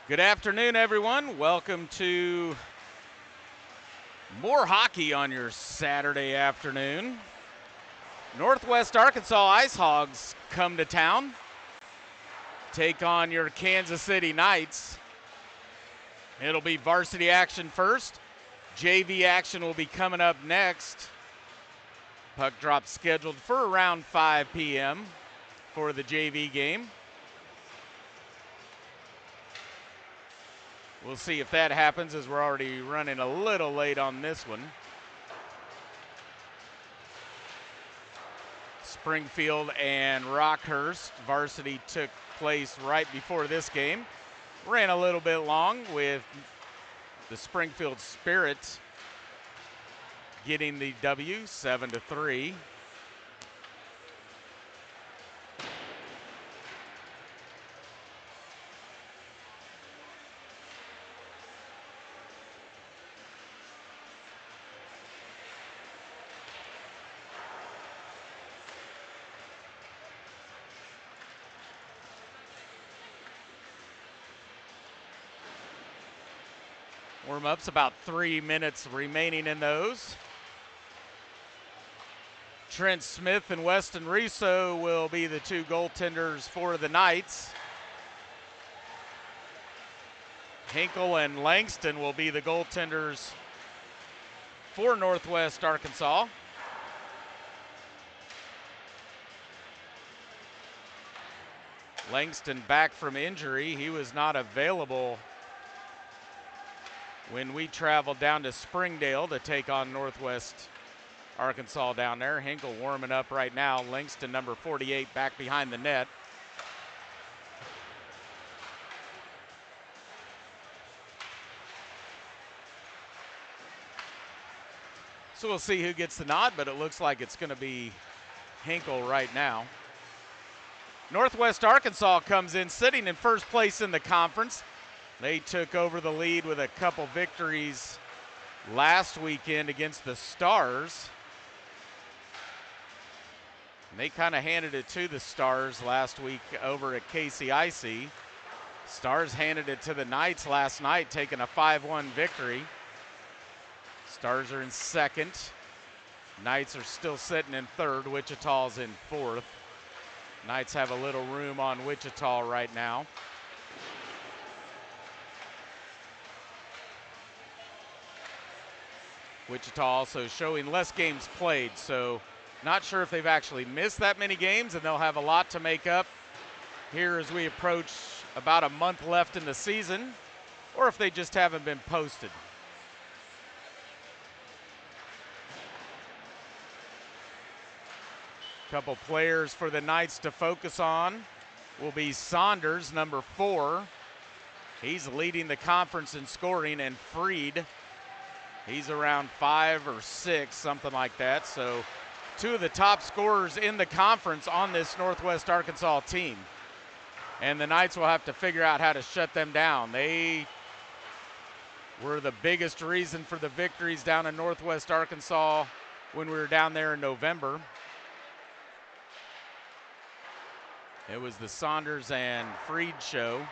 Good afternoon, everyone. Welcome to more hockey on your Saturday afternoon. Northwest Arkansas Ice Hogs come to town, take on your Kansas City Knights. It'll be varsity action first. JV action will be coming up next. Puck drop scheduled for around 5 p.m. for the JV game. We'll see if that happens, as we're already running a little late on this one. Springfield and Rockhurst varsity took place right before this game. Ran a little bit long with the Springfield Spirits getting the W 7-3. Warm-ups, about 3 minutes remaining in those. Trent Smith and Weston Riso will be the two goaltenders for the Knights. Hinkle and Langston will be the goaltenders for Northwest Arkansas. Langston back from injury. He was not available when we traveled down to Springdale to take on Northwest Arkansas down there. Hinkle warming up right now. Langston, number 48, back behind the net. So we'll see who gets the nod, but it looks like it's going to be Hinkle right now. Northwest Arkansas comes in sitting in first place in the conference. They took over the lead with a couple victories last weekend against the Stars. And they kind of handed it to the Stars last week over at KCIC. Stars handed it to the Knights last night, taking a 5-1 victory. Stars are in second. Knights are still sitting in third. Wichita's in fourth. Knights have a little room on Wichita right now. Wichita also showing less games played, so not sure if they've actually missed that many games, and they'll have a lot to make up here as we approach about a month left in the season, or if they just haven't been posted. Couple players for the Knights to focus on will be Saunders, number 4. He's leading the conference in scoring, and Freed, he's around 5 or 6, something like that. So two of the top scorers in the conference on this Northwest Arkansas team. And the Knights will have to figure out how to shut them down. They were the biggest reason for the victories down in Northwest Arkansas when we were down there in November. It was the Saunders and Freed show.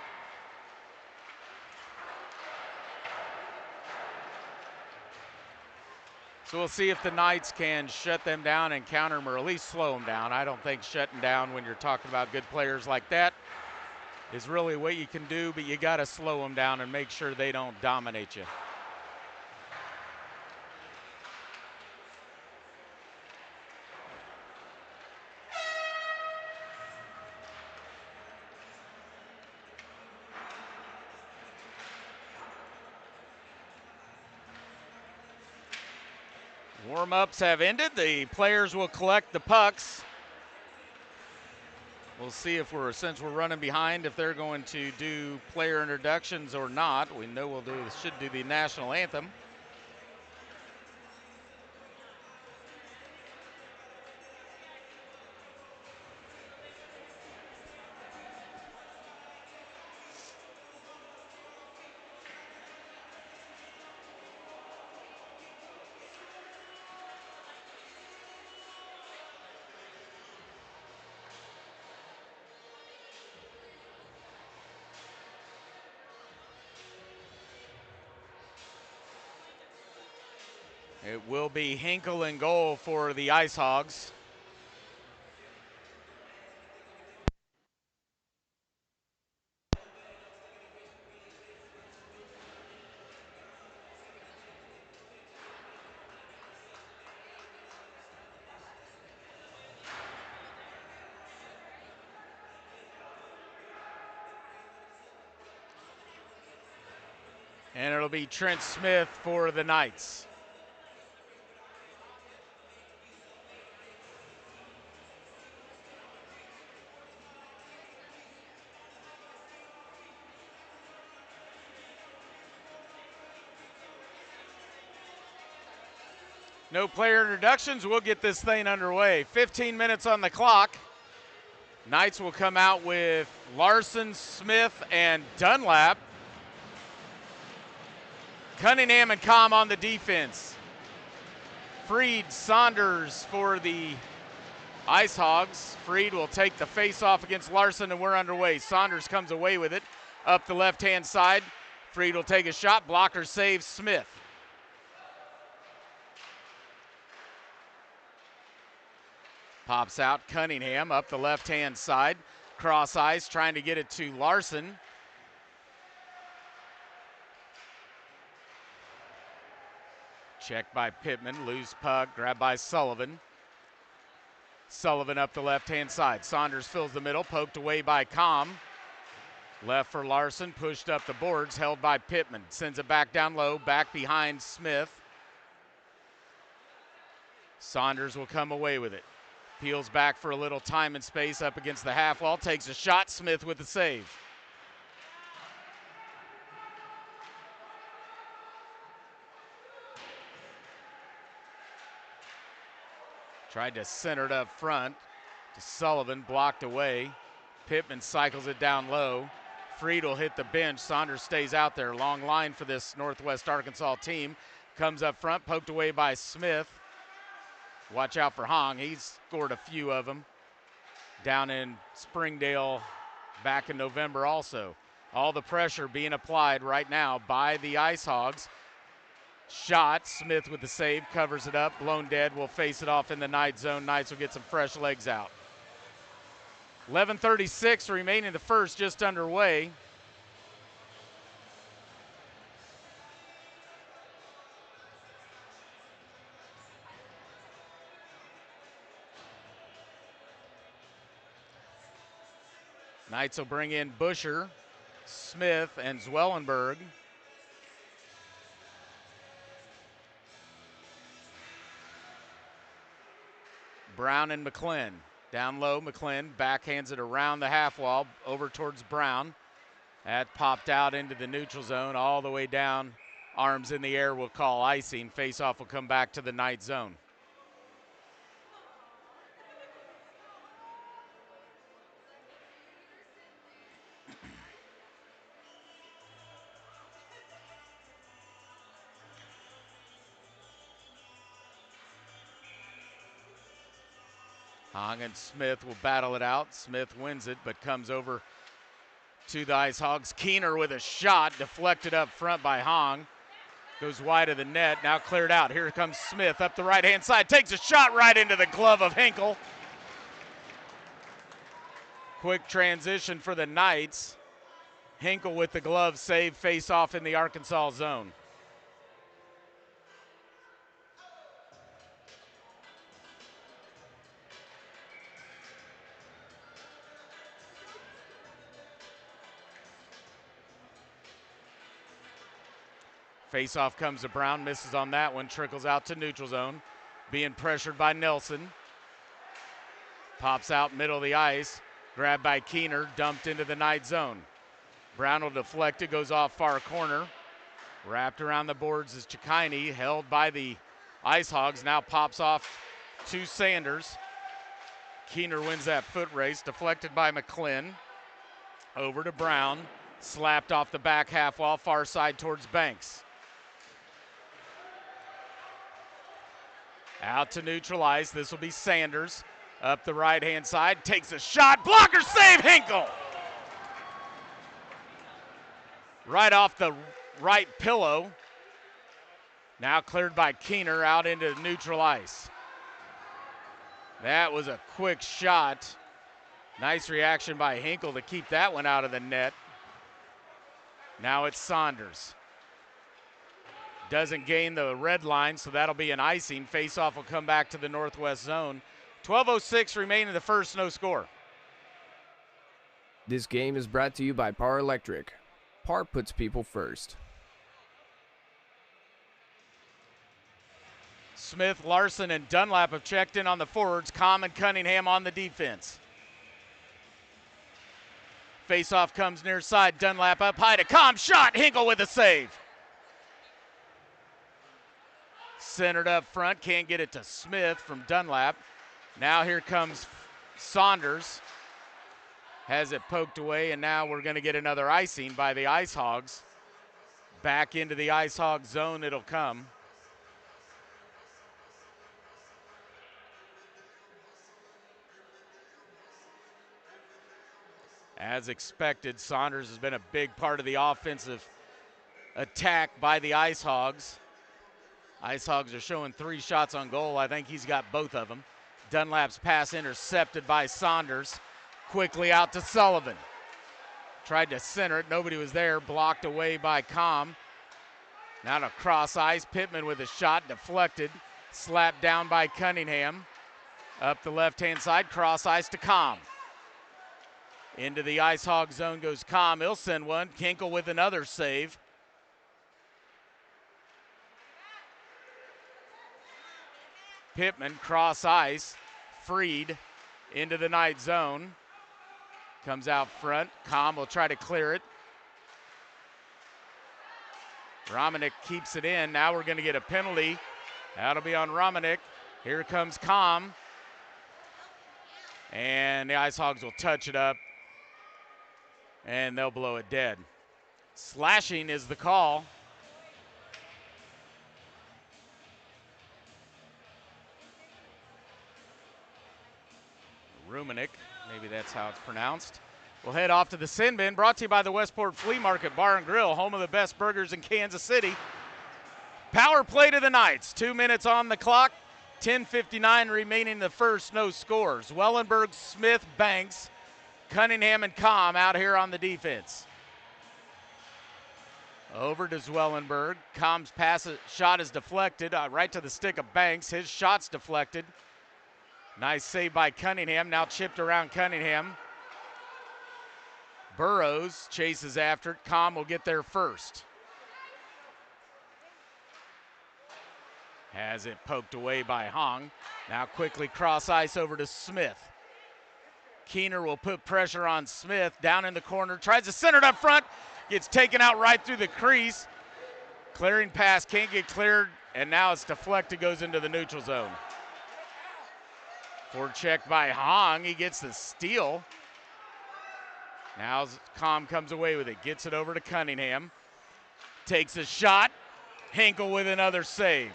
So we'll see if the Knights can shut them down and counter them, or at least slow them down. I don't think shutting down when you're talking about good players like that is really what you can do, but you got to slow them down and make sure they don't dominate you. Warm-ups have ended. The players will collect the pucks. We'll see if since we're running behind, if they're going to do player introductions or not. We know should do the national anthem. It will be Hinkle in goal for the Ice Hogs. And it'll be Trent Smith for the Knights. No player introductions. We'll get this thing underway. 15 minutes on the clock. Knights will come out with Larson, Smith, and Dunlap. Cunningham and Com on the defense. Freed, Saunders for the Ice Hogs. Freed will take the face-off against Larson, and we're underway. Saunders comes away with it up the left-hand side. Freed will take a shot. Blocker saves Smith. Pops out Cunningham up the left-hand side. Cross ice, trying to get it to Larson. Checked by Pittman, loose puck, grabbed by Sullivan. Sullivan up the left-hand side. Saunders fills the middle, poked away by Com. Left for Larson, pushed up the boards, held by Pittman. Sends it back down low, back behind Smith. Saunders will come away with it. Peels back for a little time and space up against the half wall, takes a shot, Smith with the save. Tried to center it up front to Sullivan, blocked away. Pittman cycles it down low. Freed will hit the bench. Saunders stays out there. Long line for this Northwest Arkansas team. Comes up front, poked away by Smith. Watch out for Hong. He's scored a few of them down in Springdale back in November also. All the pressure being applied right now by the Ice Hogs. Shot, Smith with the save, covers it up. Blown dead, will face it off in the Knight zone. Knights will get some fresh legs out. 11:36 remaining the first, just underway. Knights will bring in Busher, Smith, and Zwellenberg. Brown and McClin. Down low, McClin backhands it around the half wall over towards Brown. That popped out into the neutral zone all the way down. Arms in the air will call icing. Face-off will come back to the Knight zone. Hong and Smith will battle it out. Smith wins it, but comes over to the Ice Hogs. Keener with a shot, deflected up front by Hong. Goes wide of the net, now cleared out. Here comes Smith up the right-hand side. Takes a shot right into the glove of Hinkle. Quick transition for the Knights. Hinkle with the glove save, face off in the Arkansas zone. Face-off comes to Brown, misses on that one, trickles out to neutral zone. Being pressured by Nelson. Pops out middle of the ice, grabbed by Keener, dumped into the Knight zone. Brown will deflect it, goes off far corner. Wrapped around the boards is Chikini, held by the Ice Hogs, now pops off to Sanders. Keener wins that foot race, deflected by McClin. Over to Brown, slapped off the back half wall, far side towards Banks. Out to neutral ice. This will be Sanders. Up the right-hand side. Takes a shot. Blocker save, Hinkle. Right off the right pillow. Now cleared by Keener out into neutral ice. That was a quick shot. Nice reaction by Hinkle to keep that one out of the net. Now it's Saunders. Doesn't gain the red line, so that'll be an icing. Faceoff will come back to the northwest zone. 12:06 remaining in the first, no score. This game is brought to you by Par Electric. Par puts people first. Smith, Larson, and Dunlap have checked in on the forwards. Com and Cunningham on the defense. Faceoff comes near side. Dunlap up high to Com. Shot. Hinkle with a save. Centered up front. Can't get it to Smith from Dunlap. Now here comes Saunders. Has it poked away, and now we're going to get another icing by the Ice Hogs. Back into the Ice Hog zone it'll come. As expected, Saunders has been a big part of the offensive attack by the Ice Hogs. Ice Hogs are showing 3 shots on goal. I think he's got both of them. Dunlap's pass intercepted by Saunders. Quickly out to Sullivan. Tried to center it. Nobody was there. Blocked away by Com. Now to cross ice. Pittman with a shot deflected. Slapped down by Cunningham. Up the left-hand side. Cross ice to Com. Into the Ice Hog zone goes Com. He'll send one. Hinkle with another save. Pittman cross ice. Freed into the night zone. Comes out front. Com will try to clear it. Romanek keeps it in. Now we're going to get a penalty. That'll be on Romanek. Here comes Com. And the Ice Hogs will touch it up. And they'll blow it dead. Slashing is the call. Ruminik, maybe that's how it's pronounced. We'll head off to the sin bin, brought to you by the Westport Flea Market Bar and Grill, home of the best burgers in Kansas City. Power play to the Knights, 2 minutes on the clock, 10:59 remaining in the first, no scores. Wellenberg, Smith, Banks, Cunningham, and Com out here on the defense. Over to Zwellenberg. Com's shot is deflected right to the stick of Banks. His shot's deflected. Nice save by Cunningham. Now chipped around Cunningham. Burrows chases after it. Com will get there first. Has it poked away by Hong. Now quickly cross ice over to Smith. Keener will put pressure on Smith. Down in the corner. Tries to center it up front. Gets taken out right through the crease. Clearing pass. Can't get cleared. And now it's deflected. Goes into the neutral zone. Forecheck by Hong. He gets the steal. Now Com comes away with it. Gets it over to Cunningham. Takes a shot. Hinkle with another save.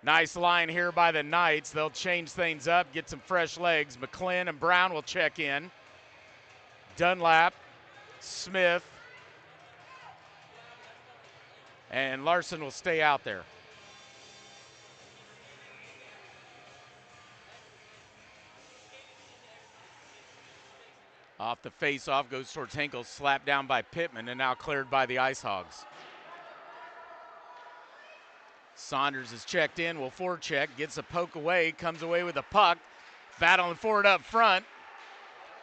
Nice line here by the Knights. They'll change things up, get some fresh legs. McClin and Brown will check in. Dunlap, Smith, and Larson will stay out there. Off the face-off, goes towards Hinkle, slapped down by Pittman, and now cleared by the Ice Hogs. Saunders is checked in, will forecheck, gets a poke away, comes away with the puck, battling forward up front.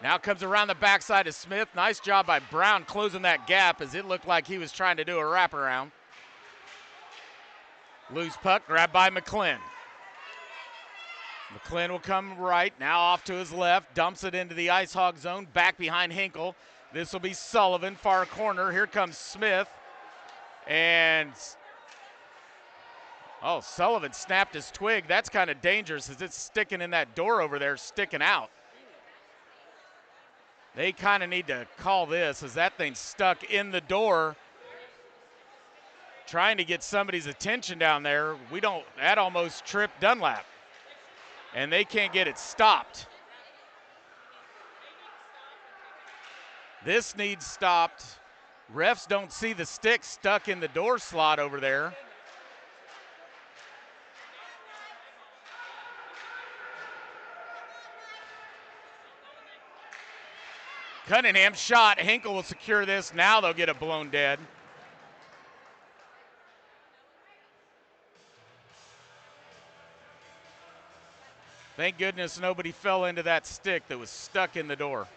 Now comes around the backside of Smith. Nice job by Brown closing that gap as it looked like he was trying to do a wraparound. Loose puck, grabbed by McClin. McClin will come right, now off to his left, dumps it into the Ice Hog zone, back behind Hinkle. This will be Sullivan, far corner. Here comes Smith. And, oh, Sullivan snapped his twig. That's kind of dangerous as it's sticking in that door over there, sticking out. They kind of need to call this as that thing's stuck in the door. Trying to get somebody's attention down there. That almost tripped Dunlap. And they can't get it stopped. This needs stopped. Refs don't see the stick stuck in the door slot over there. Cunningham shot. Hinkle will secure this. Now they'll get it blown dead. Thank goodness nobody fell into that stick that was stuck in the door.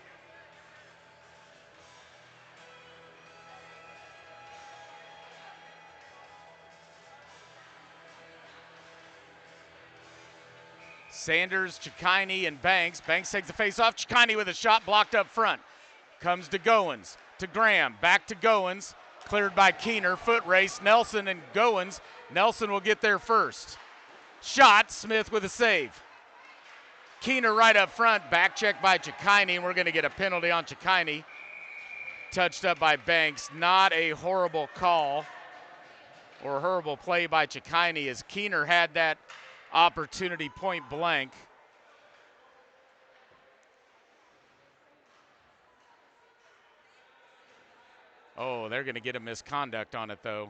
Sanders, Chikini, and Banks. Banks takes the face off. Chikini with a shot blocked up front. Comes to Goins, to Graham, back to Goins. Cleared by Keener, foot race. Nelson and Goins. Nelson will get there first. Shot, Smith with a save. Keener right up front, back check by Chikini, and we're going to get a penalty on Chikini. Touched up by Banks. Not a horrible call or horrible play by Chikini as Keener had that opportunity point blank. Oh, they're going to get a misconduct on it, though.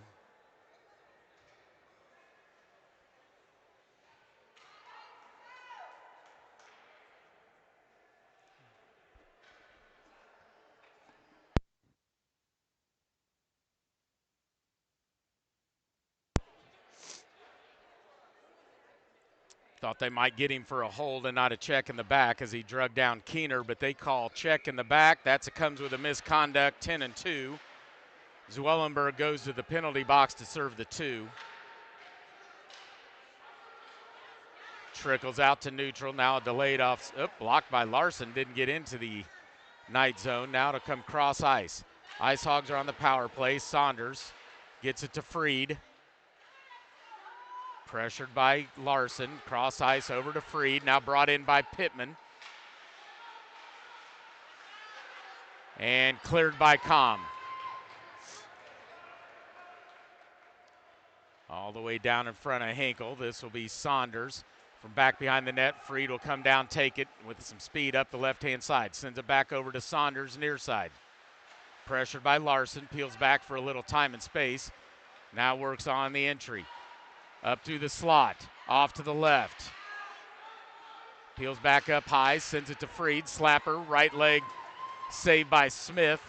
Thought they might get him for a hold and not a check in the back as he drug down Keener, but they call check in the back. That comes with a misconduct, 10-2. Zwellenberg goes to the penalty box to serve the 2. Trickles out to neutral. Now a delayed off. Blocked by Larson. Didn't get into the night zone. Now to come cross ice. Ice Hogs are on the power play. Saunders gets it to Freed. Pressured by Larson. Cross ice over to Freed. Now brought in by Pittman. And cleared by Com. All the way down in front of Hinkle. This will be Saunders. From back behind the net, Freed will come down, take it with some speed up the left-hand side. Sends it back over to Saunders, near side. Pressured by Larson. Peels back for a little time and space. Now works on the entry. Up through the slot, off to the left. Peels back up high, sends it to Freed. Slapper, right leg, saved by Smith.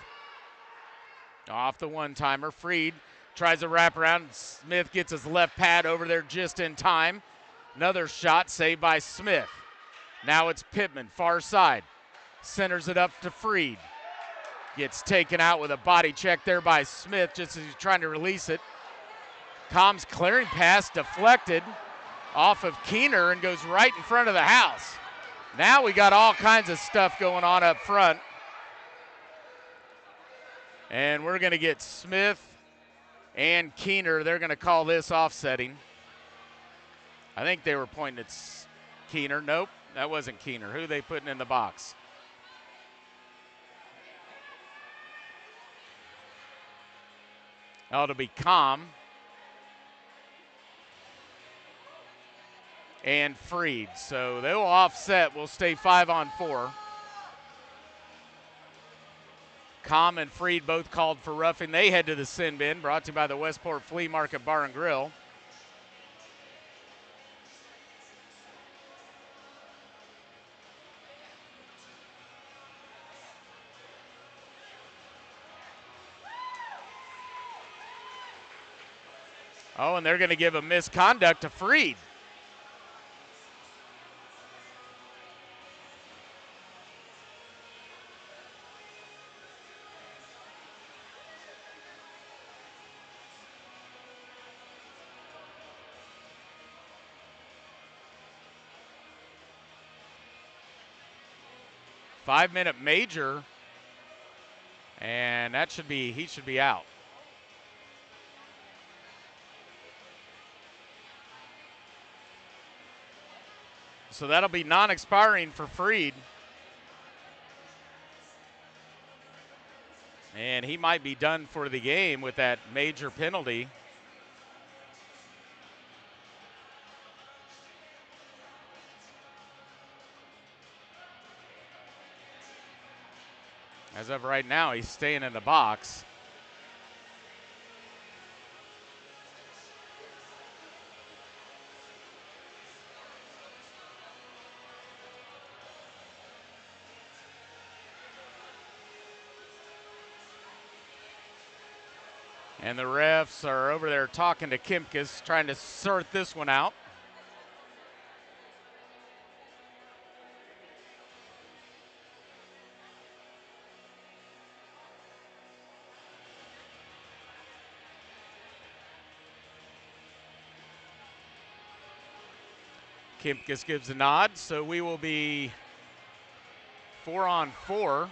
Off the one-timer, Freed tries to wrap around. Smith gets his left pad over there just in time. Another shot, saved by Smith. Now it's Pittman, far side. Centers it up to Freed. Gets taken out with a body check there by Smith just as he's trying to release it. Com's clearing pass deflected off of Keener and goes right in front of the house. Now we got all kinds of stuff going on up front. And we're going to get Smith and Keener. They're going to call this offsetting. I think they were pointing at Keener. Nope, that wasn't Keener. Who are they putting in the box? Oh, it'll be Com and Freed. So they'll offset. We'll stay 5-on-4. Com and Freed both called for roughing. They head to the sin bin, brought to you by the Westport Flea Market Bar and Grill. Oh, and they're going to give a misconduct to Freed. Five-minute major, and he should be out. So that'll be non-expiring for Freed. And he might be done for the game with that major penalty. As of right now, he's staying in the box. And the refs are over there talking to Kimkus, trying to sort this one out. Kimkus gives a nod, so we will be 4-on-4.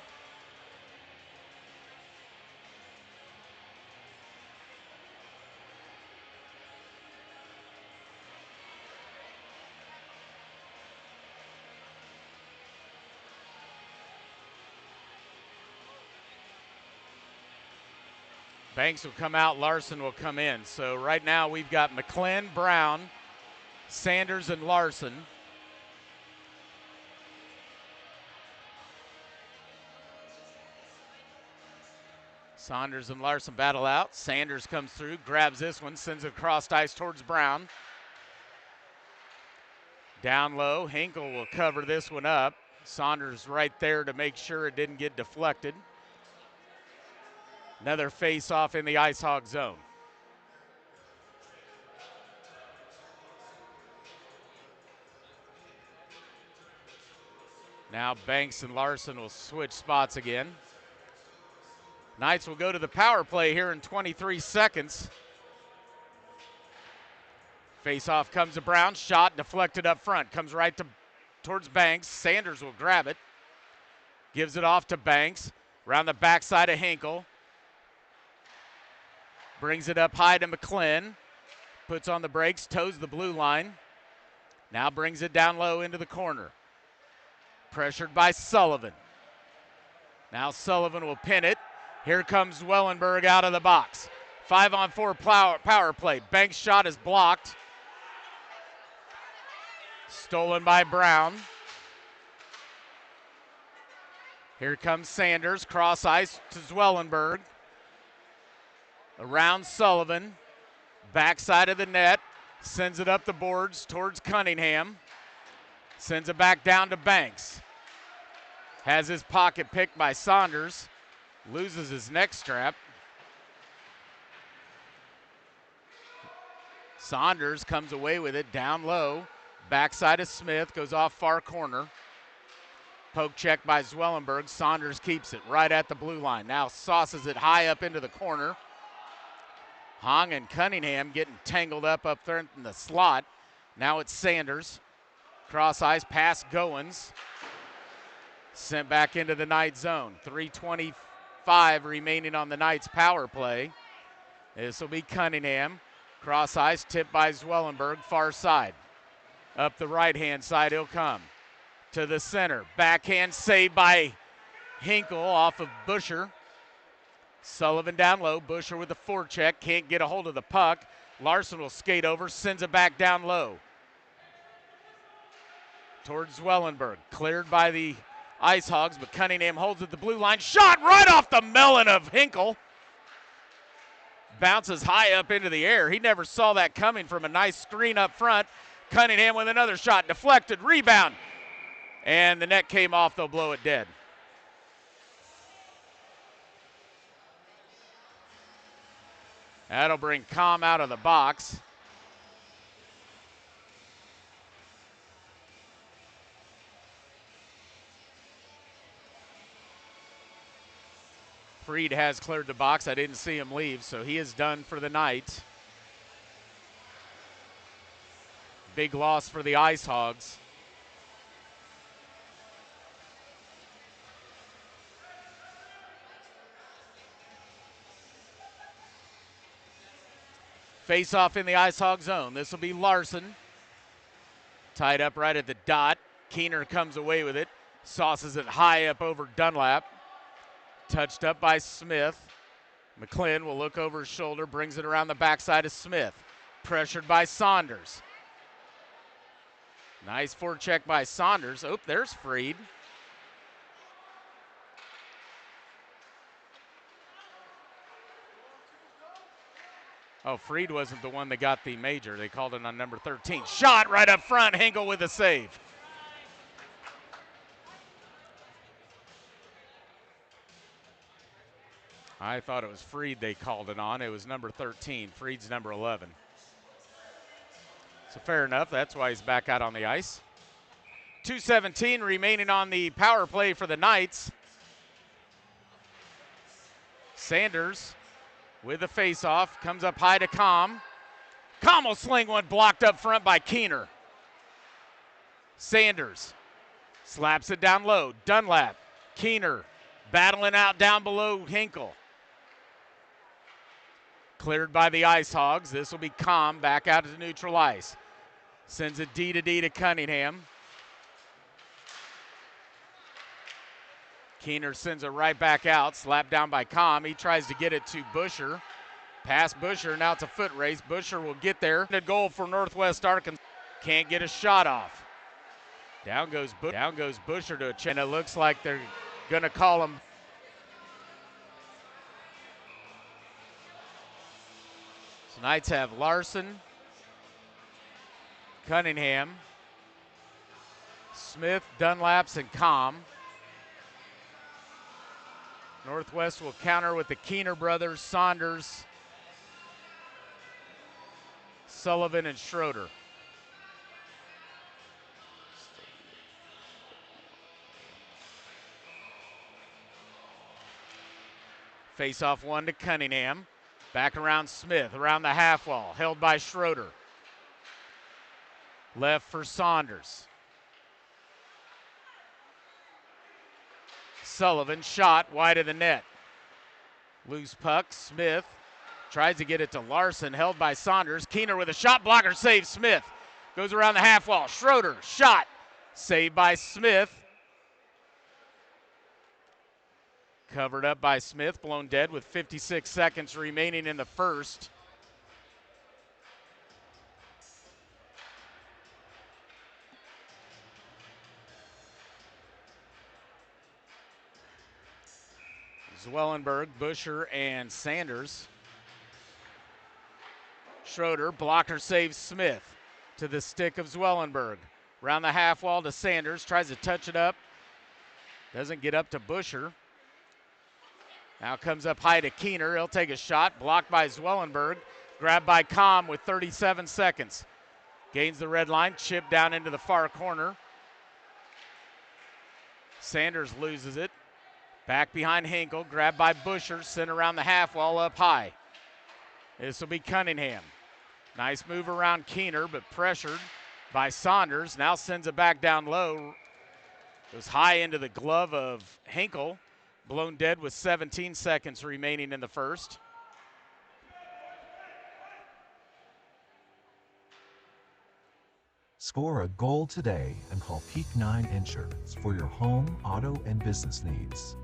Banks will come out, Larson will come in. So right now we've got McClin, Brown, Sanders, and Larson. Saunders and Larson battle out. Sanders comes through, grabs this one, sends it across ice towards Brown. Down low, Hinkle will cover this one up. Saunders right there to make sure it didn't get deflected. Another face-off in the Ice Hog zone. Now Banks and Larson will switch spots again. Knights will go to the power play here in 23 seconds. Face-off comes to Brown, shot deflected up front, comes right towards Banks. Sanders will grab it, gives it off to Banks, around the backside of Hinkle. Brings it up high to McClin, puts on the brakes, toes the blue line. Now brings it down low into the corner. Pressured by Sullivan. Now Sullivan will pin it. Here comes Wellenberg out of the box. 5-on-4 power play. Banks' shot is blocked. Stolen by Brown. Here comes Sanders, cross ice to Zwellenberg. Around Sullivan, backside of the net, sends it up the boards towards Cunningham. Sends it back down to Banks. Has his pocket picked by Saunders. Loses his neck strap. Saunders comes away with it down low. Backside of Smith, goes off far corner. Poke check by Zwellenberg. Saunders keeps it right at the blue line. Now sauces it high up into the corner. Hong and Cunningham getting tangled up there in the slot. Now it's Sanders. Cross ice past Goins. Sent back into the Knight zone. 3:25 remaining on the Knights power play. This will be Cunningham. Cross ice tipped by Zwellenberg, far side. Up the right-hand side he'll come. To the center. Backhand save by Hinkle off of Busher. Sullivan down low. Busher with the forecheck. Can't get a hold of the puck. Larson will skate over. Sends it back down low. Towards Zwellenberg. Cleared by the Ice Hogs, but Cunningham holds at the blue line. Shot right off the melon of Hinkle. Bounces high up into the air. He never saw that coming from a nice screen up front. Cunningham with another shot. Deflected. Rebound. And the net came off. They'll blow it dead. That'll bring Com out of the box. Freed has cleared the box. I didn't see him leave, so he is done for the night. Big loss for the Ice Hogs. Face off in the Ice Hog zone. This will be Larson. Tied up right at the dot. Keener comes away with it. Sauces it high up over Dunlap. Touched up by Smith. McClin will look over his shoulder, brings it around the backside of Smith. Pressured by Saunders. Nice forecheck by Saunders. Oh, there's Freed. Oh, Freed wasn't the one that got the major. They called it on number 13. Shot right up front. Hinkle with a save. I thought it was Freed they called it on. It was number 13. Freed's number 11. So fair enough. That's why he's back out on the ice. 2:17 remaining on the power play for the Knights. Sanders with the face-off. Comes up high to Com. Com will sling one blocked up front by Keener. Sanders slaps it down low. Dunlap. Keener battling out down below Hinkle. Cleared by the Ice Hogs. This will be Com back out to neutral ice. Sends it D to Cunningham. Keener sends it right back out. Slapped down by Com. He tries to get it to Busher. Past Busher. Now it's a foot race. Busher will get there. A goal for Northwest Arkansas. Can't get a shot off. Down goes Busher to a check. And it looks like they're going to call him. So Knights have Larson, Cunningham, Smith, Dunlaps, and Com. Northwest will counter with the Keener brothers, Saunders, Sullivan, and Schroeder. Face-off one to Cunningham. Back around Smith, around the half wall, held by Schroeder. Left for Saunders. Sullivan shot wide of the net. Loose puck, Smith tries to get it to Larson, held by Saunders. Keener with a shot blocker, save Smith. Goes around the half wall. Schroeder, shot, saved by Smith. Covered up by Smith, blown dead with 56 seconds remaining in the first. Zwellenberg, Busher, and Sanders. Schroeder, blocker saves Smith to the stick of Zwellenberg. Around the half wall to Sanders, tries to touch it up. Doesn't get up to Busher. Now comes up high to Keener. He'll take a shot, blocked by Zwellenberg. Grabbed by Com with 37 seconds. Gains the red line, chipped down into the far corner. Sanders loses it. Back behind Hinkle, grabbed by Busher, sent around the half wall up high. This will be Cunningham. Nice move around Keener, but pressured by Saunders. Now sends it back down low. It was high into the glove of Hinkle. Blown dead with 17 seconds remaining in the first. Score a goal today and call Peak 9 Insurance for your home, auto, and business needs.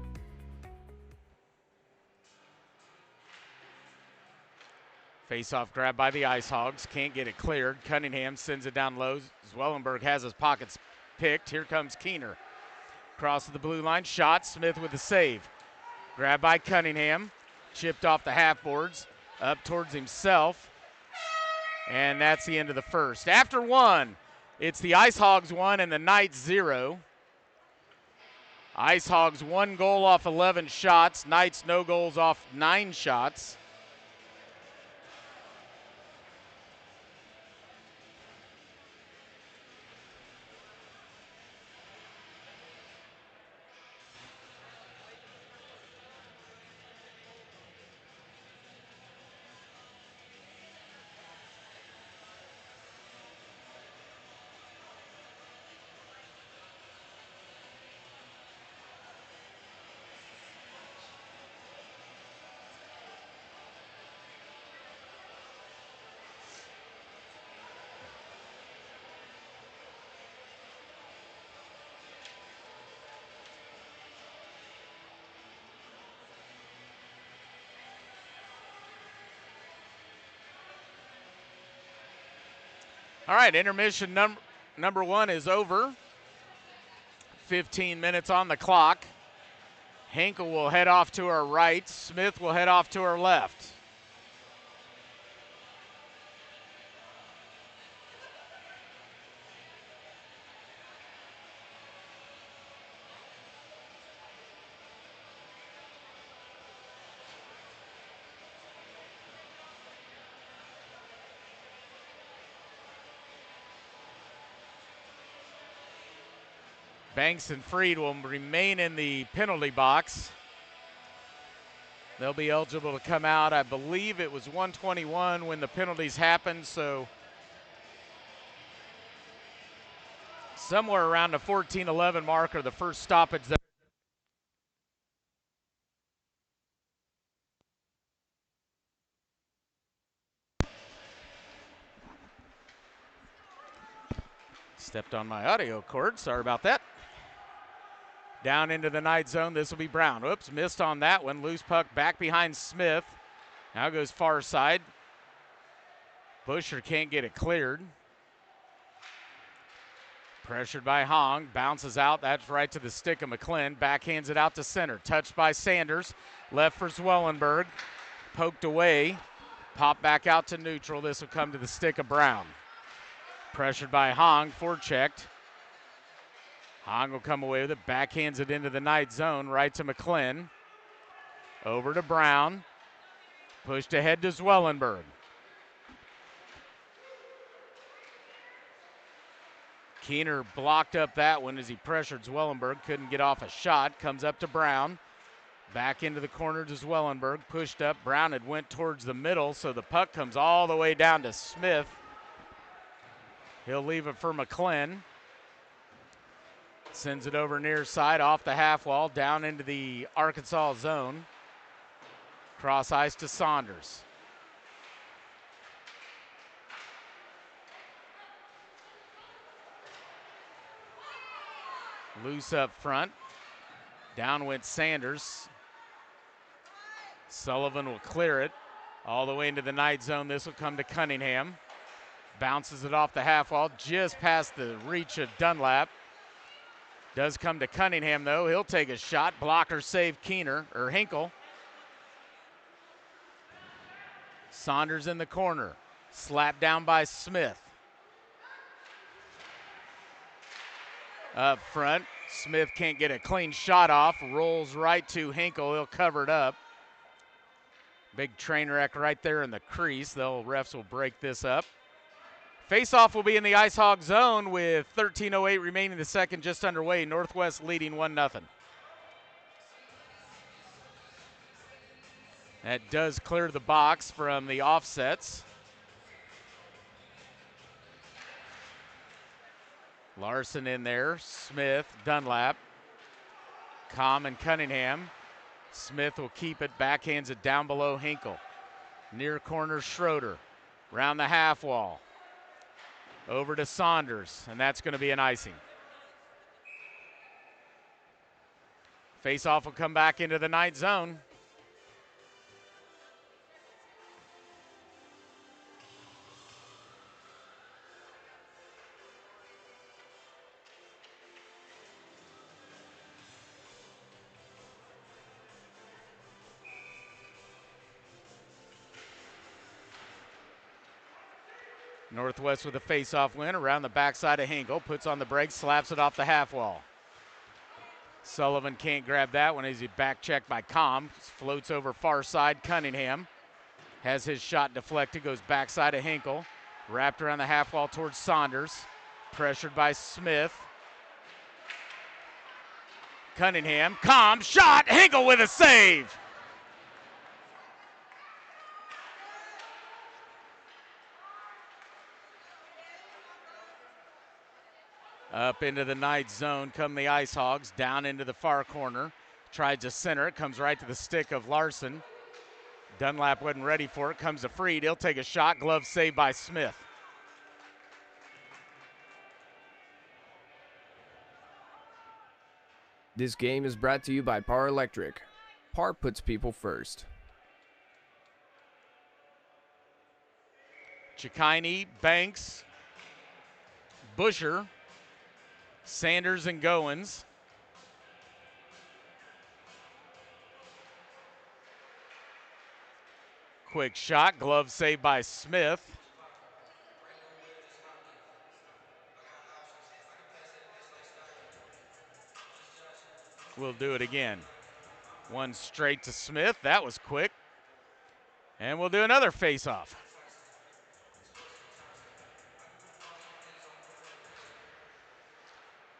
Face-off grab by the Ice Hogs. Can't get it cleared. Cunningham sends it down low. Zwellenberg has his pockets picked. Here comes Keener. Across the blue line. Shot. Smith with the save. Grab by Cunningham. Chipped off the half boards. Up towards himself. And that's the end of the first. After one, it's the Ice Hogs 1 and the Knights 0. Ice Hogs 1 goal off 11 shots. Knights no goals off 9 shots. All right, intermission number one is over. 15 minutes on the clock. Hinkle will head off to our right. Smith will head off to our left. Banks and Freed will remain in the penalty box. They'll be eligible to come out. I believe it was 121 when the penalties happened, so somewhere around the 14-11 mark or the first stoppage. Stepped on my audio cord, sorry about that. Down into the night zone, this will be Brown. Oops, missed on that one. Loose puck back behind Smith. Now goes far side. Busher can't get it cleared. Pressured by Hong, bounces out, that's right to the stick of McClin. Backhands it out to center, touched by Sanders. Left for Zwellenberg, poked away. Pop back out to neutral, this will come to the stick of Brown. Pressured by Hong, forechecked. Hong will come away with it, backhands it into the night zone, right to McClin. Over to Brown, pushed ahead to Zwellenberg. Keener blocked up that one as he pressured Zwellenberg, couldn't get off a shot, comes up to Brown. Back into the corner to Zwellenberg, pushed up. Brown had went towards the middle, so the puck comes all the way down to Smith. He'll leave it for McClin. Sends it over near side, off the half wall, down into the Arkansas zone. Cross ice to Saunders. Loose up front. Down went Sanders. Sullivan will clear it all the way into the night zone. This will come to Cunningham. Bounces it off the half wall, just past the reach of Dunlap. Does come to Cunningham, though. He'll take a shot. Blocker save Hinkle. Saunders in the corner. Slapped down by Smith. Up front, Smith can't get a clean shot off. Rolls right to Hinkle. He'll cover it up. Big train wreck right there in the crease. Refs will break this up. Face-off will be in the Ice Hog zone with 13:08 remaining in the second, just underway. Northwest leading 1-0. That does clear the box from the offsets. Larson in there, Smith, Dunlap, Com and Cunningham. Smith will keep it, backhands it down below Hinkle. Near corner Schroeder, round the half wall. Over to Saunders, and that's going to be an icing. Face-off will come back into the night zone. Northwest with a face-off win around the backside of Hinkle. Puts on the brakes, slaps it off the half wall. Sullivan can't grab that one as he back checked by Com. Floats over far side. Cunningham has his shot deflected, goes backside of Hinkle. Wrapped around the half wall towards Saunders. Pressured by Smith. Cunningham, Com, shot, Hinkle with a save. Up into the night zone come the Ice Hogs, down into the far corner. Tries to center it, comes right to the stick of Larson. Dunlap wasn't ready for it, comes to Freed. He'll take a shot, glove saved by Smith. This game is brought to you by Power Electric. Power puts people first. Chikine, Banks, Busher, Sanders and Goins. Quick shot, glove saved by Smith. We'll do it again. One straight to Smith, that was quick. And we'll do another face-off.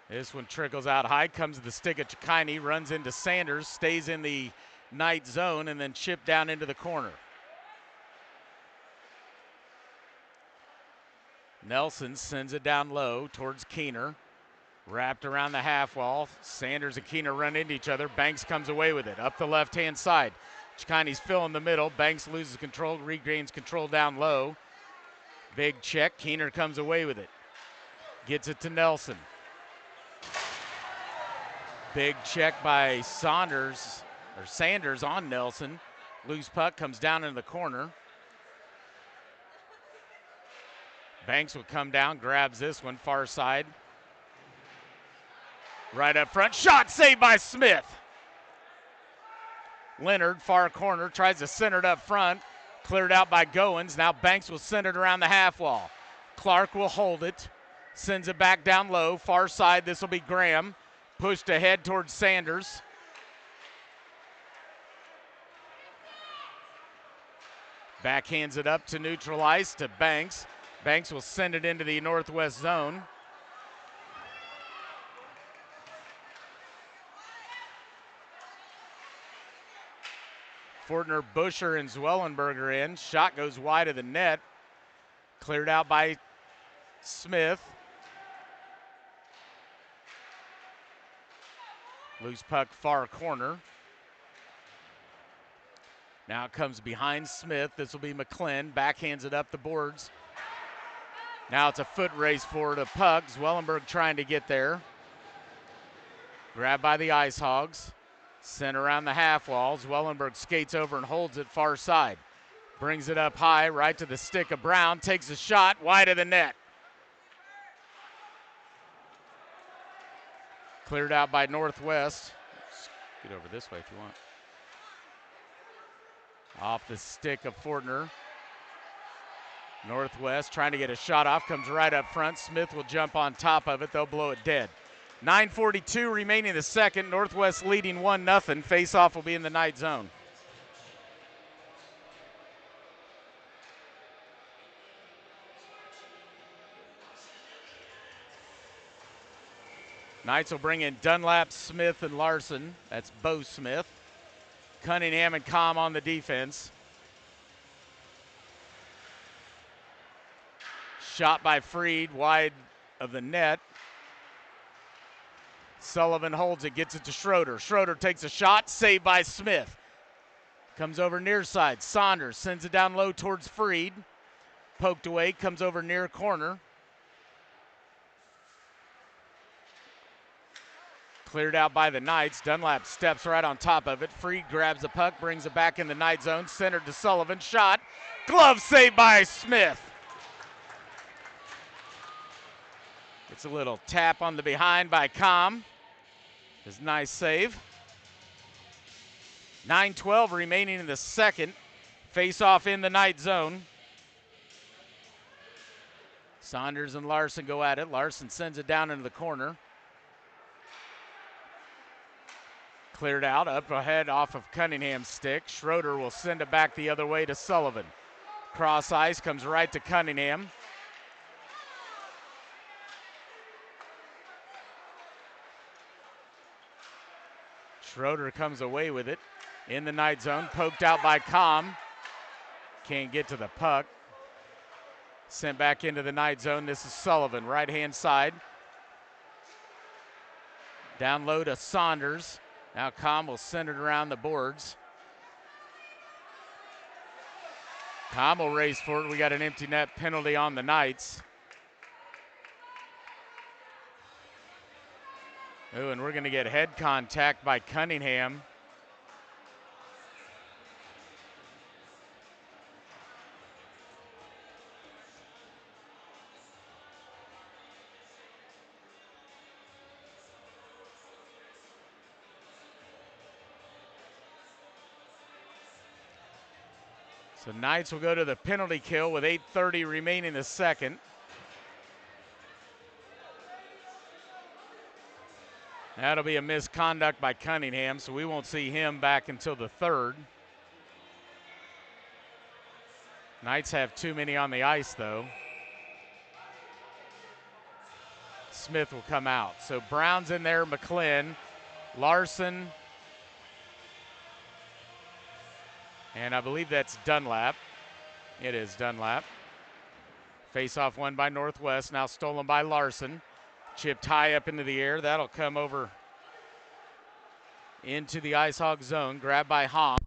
This one trickles out high, comes to the stick of Chikini, runs into Sanders, stays in the Knight zone, and then chipped down into the corner. Nelson sends it down low towards Keener. Wrapped around the half wall. Sanders and Keener run into each other. Banks comes away with it up the left-hand side. Chikini's fill in the middle. Banks loses control, regains control down low. Big check. Keener comes away with it. Gets it to Nelson. Big check by Sanders on Nelson. Loose puck comes down in the corner. Banks will come down, grabs this one, far side. Right up front, shot saved by Smith. Leonard, far corner, tries to center it up front. Cleared out by Goins. Now Banks will send it around the half wall. Clark will hold it. Sends it back down low, far side. This will be Graham. Pushed ahead towards Sanders. Backhands it up to neutral ice to Banks. Banks will send it into the northwest zone. Fortner, Busher, and Zwellenberger in. Shot goes wide of the net. Cleared out by Smith. Loose puck far corner. Now it comes behind Smith. This will be McClin. Backhands it up the boards. Now it's a foot race for the puck. Zwellenberg trying to get there. Grabbed by the Ice Hogs. Sent around the half wall. Zwellenberg skates over and holds it far side. Brings it up high, right to the stick of Brown. Takes a shot, wide of the net. Cleared out by Northwest. Get over this way if you want. Off the stick of Fortner. Northwest trying to get a shot off. Comes right up front. Smith will jump on top of it. They'll blow it dead. 9:42 remaining in the second. Northwest leading 1-0. Face-off will be in the Knight zone. Knights will bring in Dunlap, Smith, and Larson. That's Bo Smith. Cunningham and Com on the defense. Shot by Freed, wide of the net. Sullivan holds it, gets it to Schroeder. Schroeder takes a shot, saved by Smith. Comes over near side. Saunders sends it down low towards Freed. Poked away, comes over near corner. Cleared out by the Knights. Dunlap steps right on top of it. Freed grabs the puck, brings it back in the Knight zone. Centered to Sullivan. Shot. Glove saved by Smith. It's a little tap on the behind by Com. It's a nice save. 9:12 remaining in the second. Face off in the Knight zone. Saunders and Larson go at it. Larson sends it down into the corner. Cleared out, up ahead off of Cunningham's stick. Schroeder will send it back the other way to Sullivan. Cross ice, comes right to Cunningham. Schroeder comes away with it in the Knight zone, poked out by Com. Can't get to the puck. Sent back into the Knight zone. This is Sullivan, right-hand side. Down low to Saunders. Now Com will send it around the boards. Com will race for it. We got an empty net penalty on the Knights. Ooh, and we're going to get head contact by Cunningham. So Knights will go to the penalty kill with 8:30 remaining in the second. That'll be a misconduct by Cunningham, so we won't see him back until the third. Knights have too many on the ice, though. Smith will come out. So Brown's in there, McClin, Larson, and I believe that's Dunlap. It is Dunlap. Face-off won by Northwest, now stolen by Larson. Chipped high up into the air. That'll come over into the Ice Hog zone. Grabbed by Hong.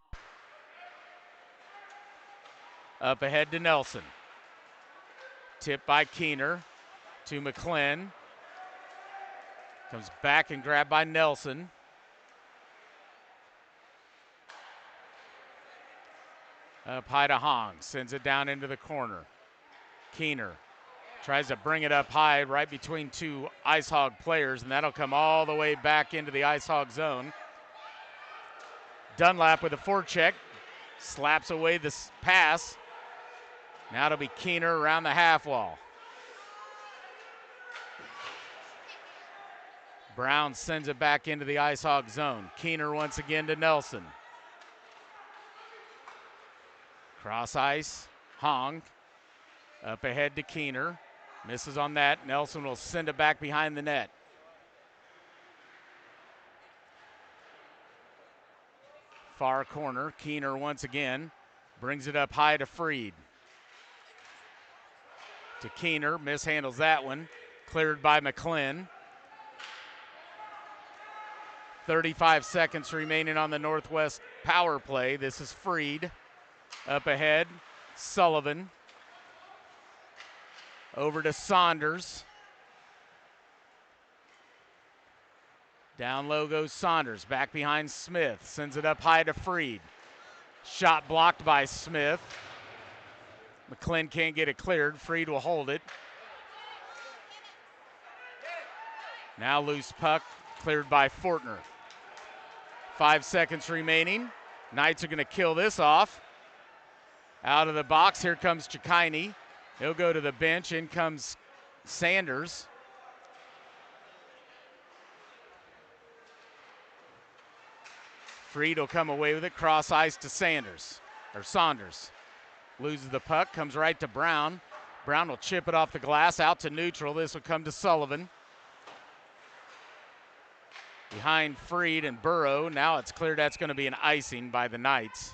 Up ahead to Nelson. Tipped by Keener to McClin. Comes back and grabbed by Nelson. Up high to Hong. Sends it down into the corner. Keener tries to bring it up high right between two Ice Hog players, and that'll come all the way back into the Ice Hog zone. Dunlap with a forecheck. Slaps away this pass. Now it'll be Keener around the half wall. Brown sends it back into the Ice Hog zone. Keener once again to Nelson. Cross ice, Hong. Up ahead to Keener. Misses on that. Nelson will send it back behind the net. Far corner, Keener once again. Brings it up high to Freed. To Keener, mishandles that one. Cleared by McClin. 35 seconds remaining on the Northwest power play. This is Freed. Up ahead, Sullivan. Over to Saunders. Down low goes Saunders. Back behind Smith. Sends it up high to Freed. Shot blocked by Smith. McClin can't get it cleared. Freed will hold it. Now loose puck. Cleared by Fortner. 5 seconds remaining. Knights are going to kill this off. Out of the box. Here comes Chikini. He'll go to the bench. In comes Sanders. Freed will come away with it. Cross ice to Saunders. Loses the puck. Comes right to Brown. Brown will chip it off the glass. Out to neutral. This will come to Sullivan. Behind Freed and Burrow. Now it's clear that's going to be an icing by the Knights.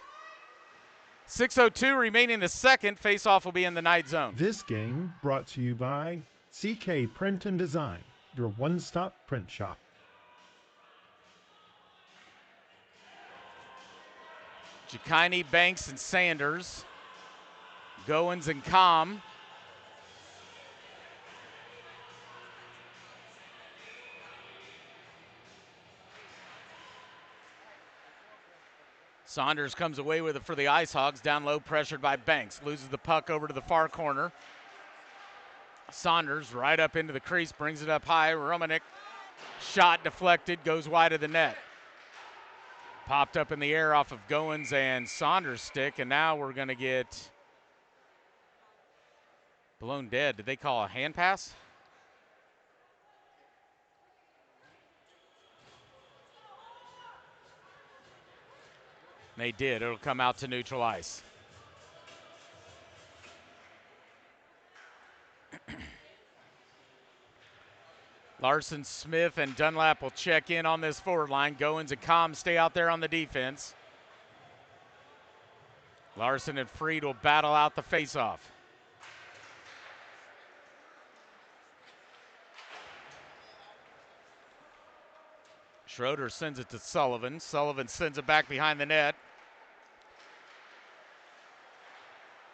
6:02 remaining in the second. Face-off will be in the Knight zone. This game brought to you by CK Print and Design, your one-stop print shop. Chikini, Banks, and Sanders. Goins and Com. Saunders comes away with it for the Ice Hogs. Down low, pressured by Banks. Loses the puck over to the far corner. Saunders right up into the crease, brings it up high. Romanek, shot deflected, goes wide of the net. Popped up in the air off of Goins and Saunders' stick, and now we're going to get blown dead. Did they call a hand pass? They did. It'll come out to neutral ice. Larson, Smith, and Dunlap will check in on this forward line. Goins and Com stay out there on the defense. Larson and Freed will battle out the faceoff. Schroeder sends it to Sullivan. Sullivan sends it back behind the net.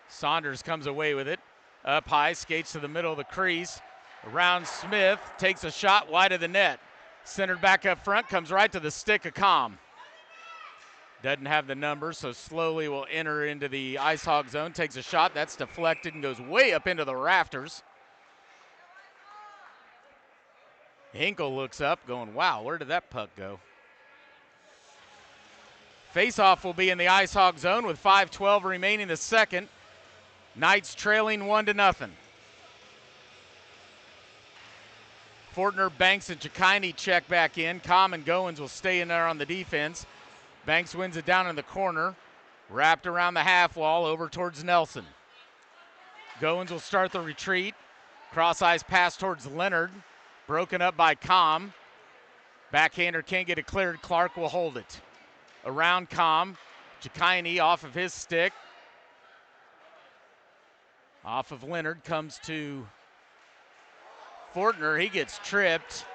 Saunders comes away with it. Up high, skates to the middle of the crease. Around Smith, takes a shot wide of the net. Centered back up front, comes right to the stick of Com. Doesn't have the number, so slowly will enter into the Ice Hog zone. Takes a shot, that's deflected and goes way up into the rafters. Hinkle looks up, going, wow, where did that puck go? Face-off will be in the Ice Hog zone with 5:12 remaining the second. Knights trailing 1-0. Fortner, Banks, and Chikini check back in. Com and Goins will stay in there on the defense. Banks wins it down in the corner. Wrapped around the half wall over towards Nelson. Goins will start the retreat. Cross ice pass towards Leonard. Broken up by Com. Backhander can't get it cleared. Clark will hold it. Around Com. Jakaini off of his stick. Off of Leonard comes to Fortner. He gets tripped.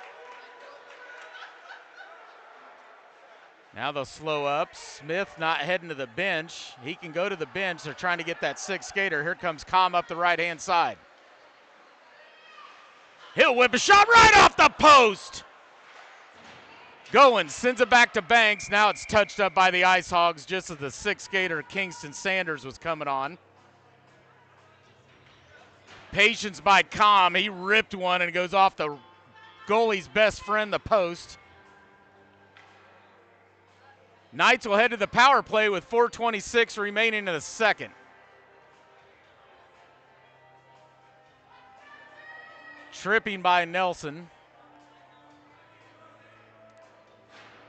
Now they'll slow up. Smith not heading to the bench. He can go to the bench. They're trying to get that sixth skater. Here comes Com up the right-hand side. He'll whip a shot right off the post. Goins sends it back to Banks. Now it's touched up by the Ice Hogs just as the sixth skater, Kingston Sanders, was coming on. Patience by Com. He ripped one and goes off the goalie's best friend, the post. Knights will head to the power play with 4:26 remaining in the second. Tripping by Nelson.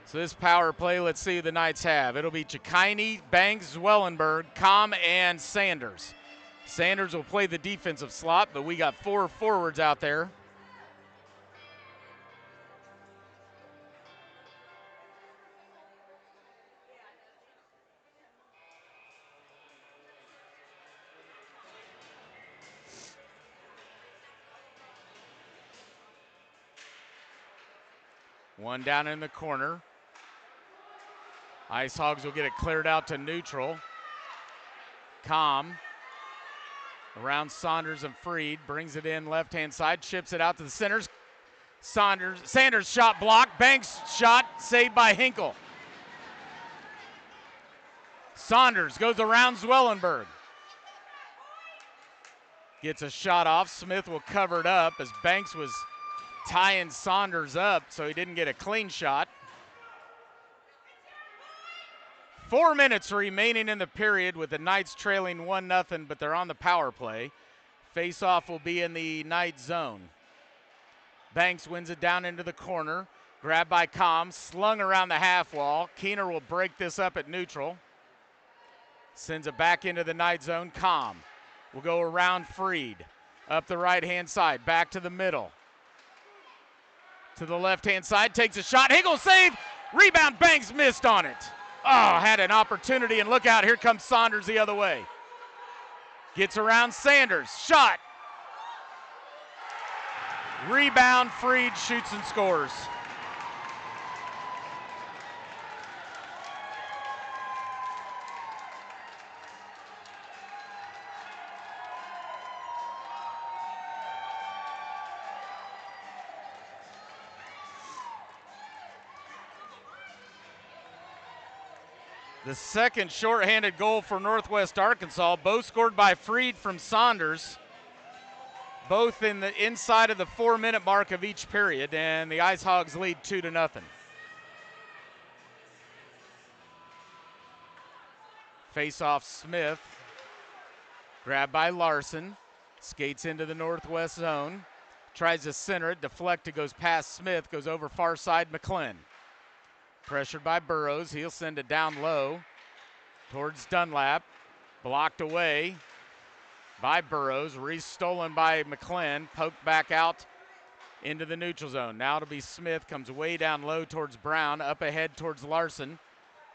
So this power play, let's see who the Knights have. It'll be Jakaini, Banks, Zwellenberg, Com, and Sanders. Sanders will play the defensive slot, but we got 4 forwards out there. One down in the corner. Ice Hogs will get it cleared out to neutral. Com around Saunders and Freed, brings it in left-hand side, chips it out to the centers. Sanders shot blocked. Banks shot saved by Hinkle. Saunders goes around Zwellenberg. Gets a shot off. Smith will cover it up as Banks was tying Saunders up so he didn't get a clean shot. 4 minutes remaining in the period with the Knights trailing 1-0, but they're on the power play. Face-off will be in the Knight zone. Banks wins it down into the corner. Grabbed by Com, slung around the half wall. Keener will break this up at neutral. Sends it back into the Knight zone. Com will go around Freed. Up the right-hand side, back to the middle. To the left-hand side, takes a shot. Hinkle save. Rebound, Banks missed on it. Oh, had an opportunity, and look out, here comes Saunders the other way. Gets around Sanders, shot. Rebound, Freed shoots and scores. The second shorthanded goal for Northwest Arkansas, both scored by Freed from Saunders, both in the inside of the 4-minute mark of each period, and the Ice Hogs lead 2-0. Face-off Smith, grabbed by Larson, skates into the Northwest zone, tries to center it, deflected, goes past Smith, goes over far side McClin. Pressured by Burrows, he'll send it down low towards Dunlap. Blocked away by Burrows, stolen by McClin, poked back out into the neutral zone. Now it'll be Smith, comes way down low towards Brown, up ahead towards Larson,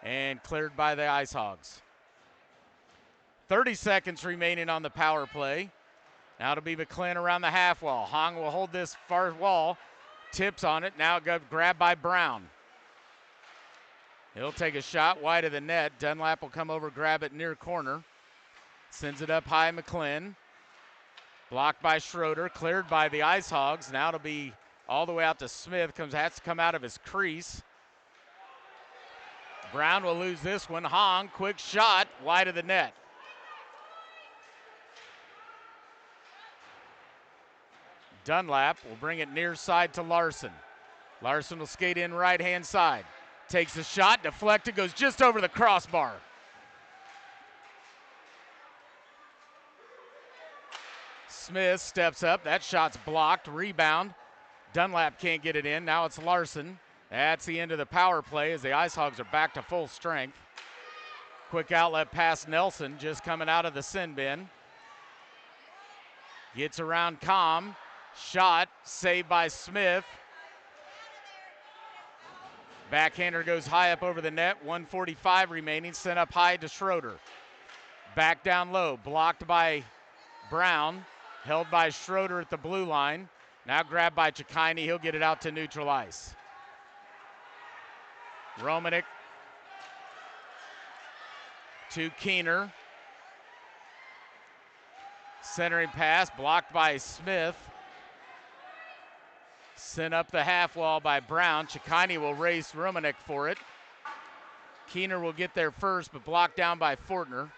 and cleared by the Ice Hogs. 30 seconds remaining on the power play. Now it'll be McClin around the half wall. Hong will hold this far wall, tips on it, now grabbed by Brown. He'll take a shot wide of the net. Dunlap will come over, grab it near corner. Sends it up high, McClin. Blocked by Schroeder, cleared by the Ice Hogs. Now it'll be all the way out to Smith. Has to come out of his crease. Brown will lose this one. Hong, quick shot, wide of the net. Dunlap will bring it near side to Larson. Larson will skate in right-hand side. Takes the shot, deflected, goes just over the crossbar. Smith steps up, that shot's blocked, rebound. Dunlap can't get it in, now it's Larson. That's the end of the power play as the Ice Hogs are back to full strength. Quick outlet pass Nelson, just coming out of the sin bin. Gets around Com, Shot, saved by Smith. Backhander goes high up over the net, 1:45 remaining, sent up high to Schroeder. Back down low, blocked by Brown, held by Schroeder at the blue line. Now grabbed by Chikine, he'll get it out to neutral ice. Romanek to Keener. Centering pass, blocked by Smith. Sent up the half wall by Brown. Chikine will race Romanek for it. Keener will get there first, but blocked down by Fortner.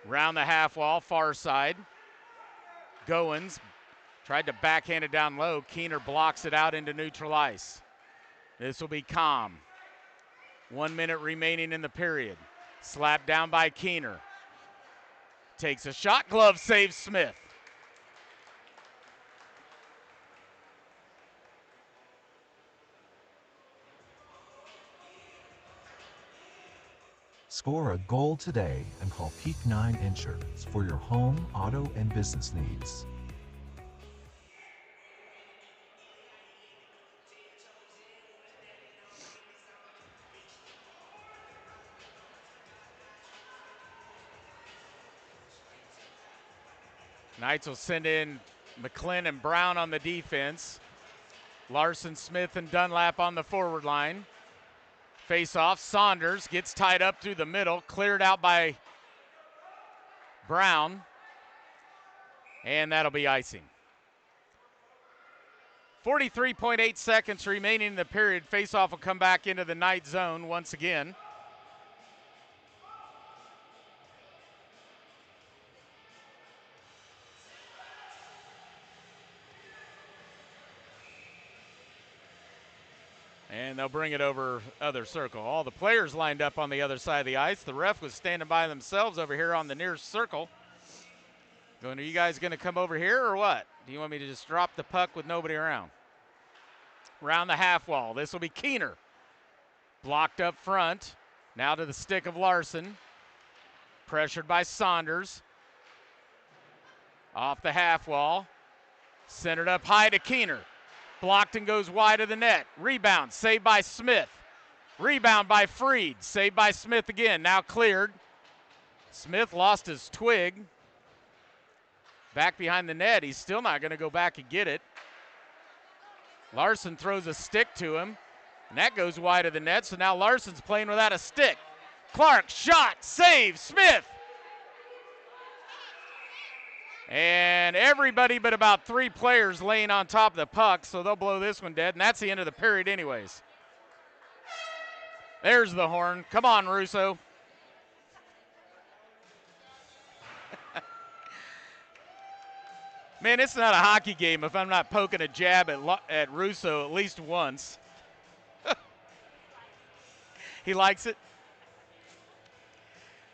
Round the half wall, far side. Goins tried to backhand it down low. Keener blocks it out into neutral ice. This will be calm. 1 minute remaining in the period. Slapped down by Keener. Takes a shot, glove saves Smith. Score a goal today and call Peak 9 Insurance for your home, auto, and business needs. Knights will send in McClin and Brown on the defense. Larson, Smith, and Dunlap on the forward line. Face off, Saunders gets tied up through the middle, cleared out by Brown, and that'll be icing. 43.8 seconds remaining in the period. Face off will come back into the Knight zone once again. And they'll bring it over other circle. All the players lined up on the other side of the ice. The ref was standing by themselves over here on the near circle. Going, are you guys going to come over here or what? Do you want me to just drop the puck with nobody around? Round the half wall. This will be Keener. Blocked up front. Now to the stick of Larson. Pressured by Saunders. Off the half wall. Centered up high to Keener. Blocked and goes wide of the net. Rebound, saved by Smith. Rebound by Freed, saved by Smith again. Now cleared. Smith lost his twig. Back behind the net. He's still not going to go back and get it. Larson throws a stick to him, and that goes wide of the net. So now Larson's playing without a stick. Clark, shot, save, Smith. And everybody but about 3 players laying on top of the puck, so they'll blow this one dead, and that's the end of the period anyways. There's the horn. Come on, Russo. Man, it's not a hockey game if I'm not poking a jab at Russo at least once. He likes it.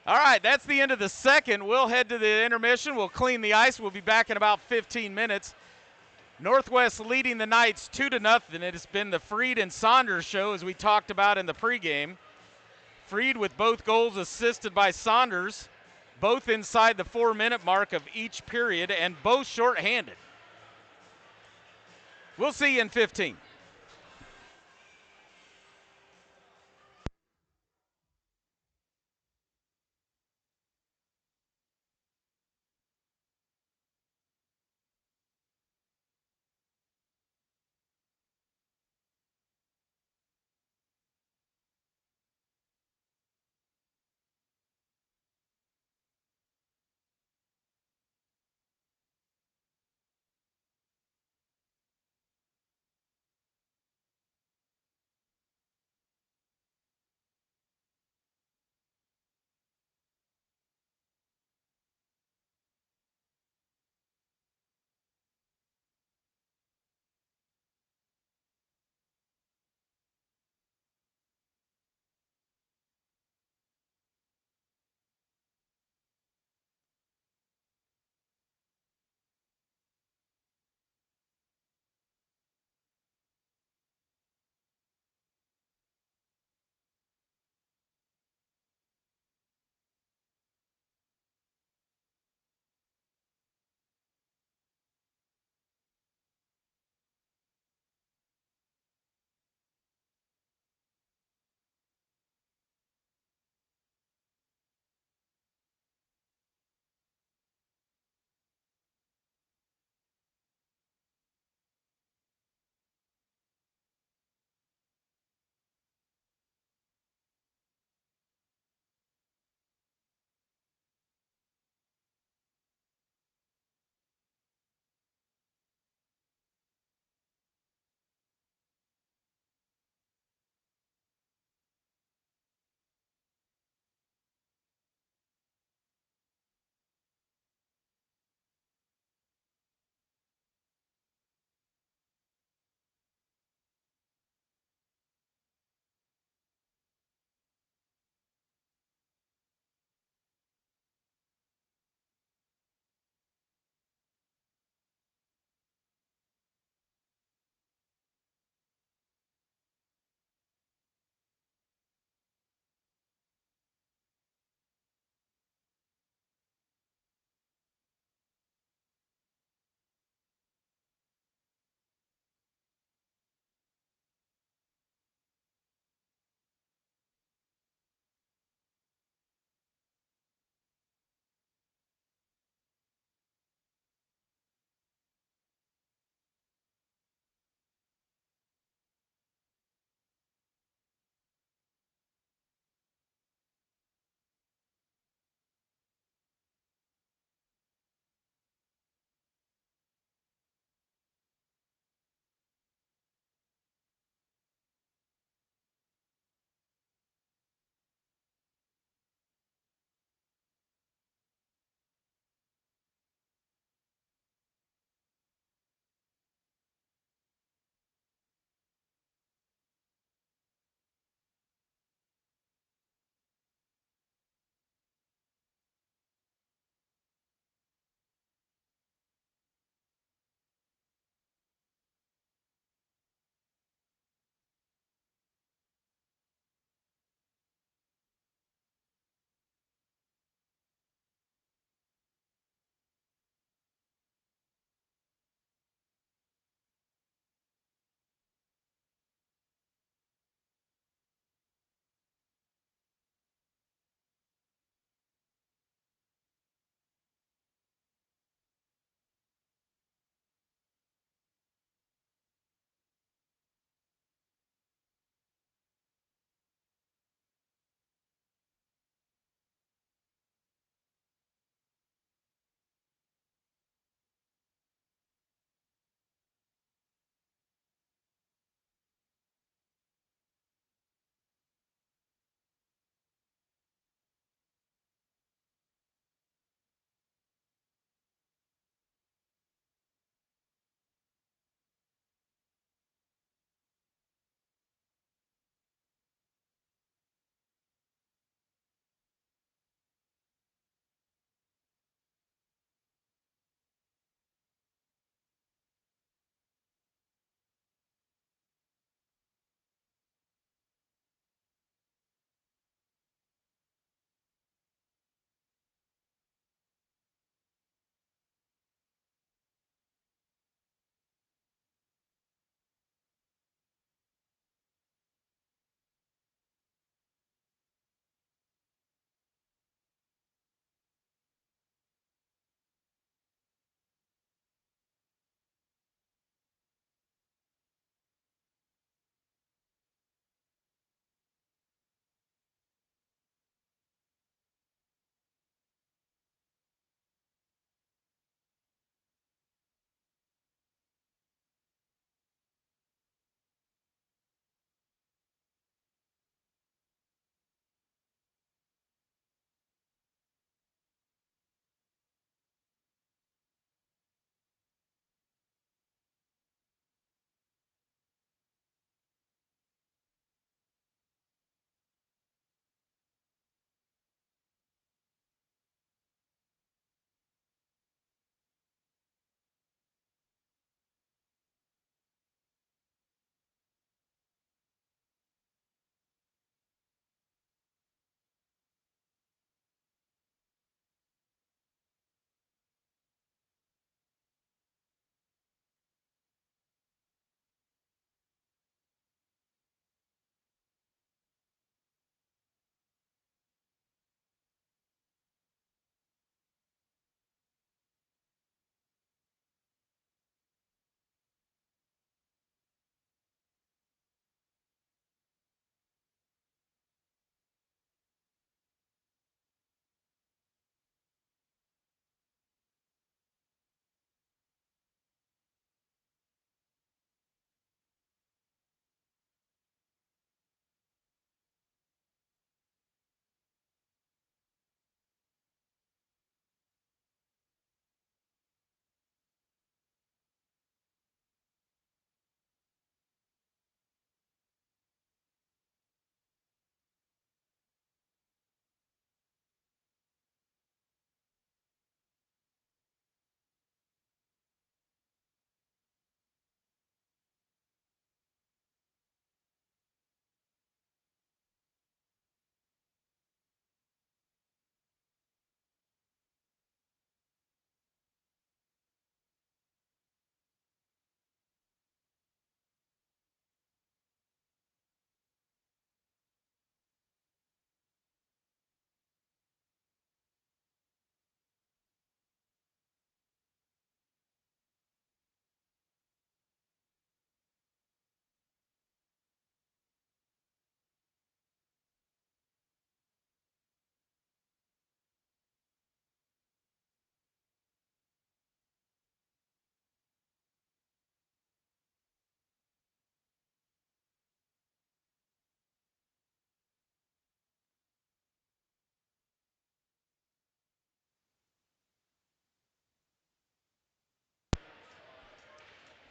All right, that's the end of the second. We'll head to the intermission. We'll clean the ice. We'll be back in about 15 minutes. Northwest leading the Knights 2-0. It has been the Freed and Saunders show, as we talked about in the pregame. Freed with both goals assisted by Saunders, both inside the 4-minute mark of each period, and both shorthanded. We'll see you in 15.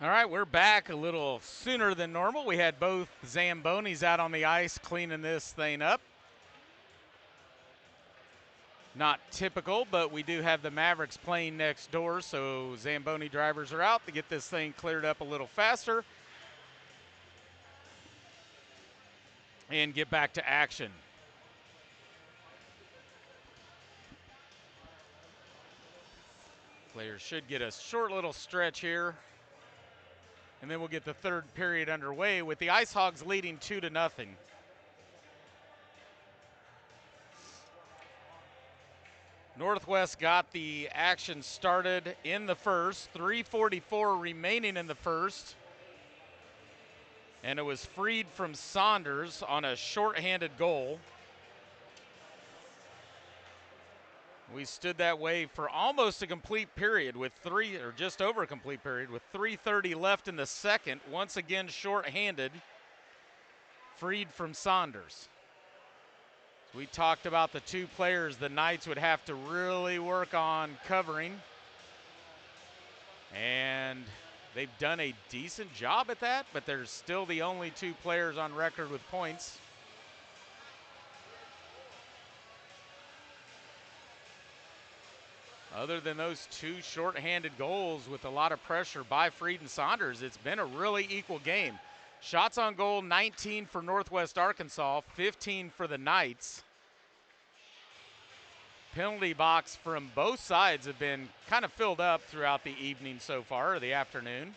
All right, we're back a little sooner than normal. We had both Zambonis out on the ice cleaning this thing up. Not typical, but we do have the Mavericks playing next door, so Zamboni drivers are out to get this thing cleared up a little faster and get back to action. Players should get a short little stretch here, and then we'll get the third period underway with the Ice Hogs leading 2-0. Northwest got the action started in the first, 3:44 remaining in the first, and it was freed from Saunders on a shorthanded goal. We stood that way for almost a complete period with just over a complete period with 3:30 left in the second. Once again shorthanded, freed from Saunders. We talked about the two players the Knights would have to really work on covering, and they've done a decent job at that, but they're still the only two players on record with points. Other than those two shorthanded goals with a lot of pressure by Freed and Saunders, it's been a really equal game. Shots on goal, 19 for Northwest Arkansas, 15 for the Knights. Penalty box from both sides have been kind of filled up throughout the evening so far, or the afternoon.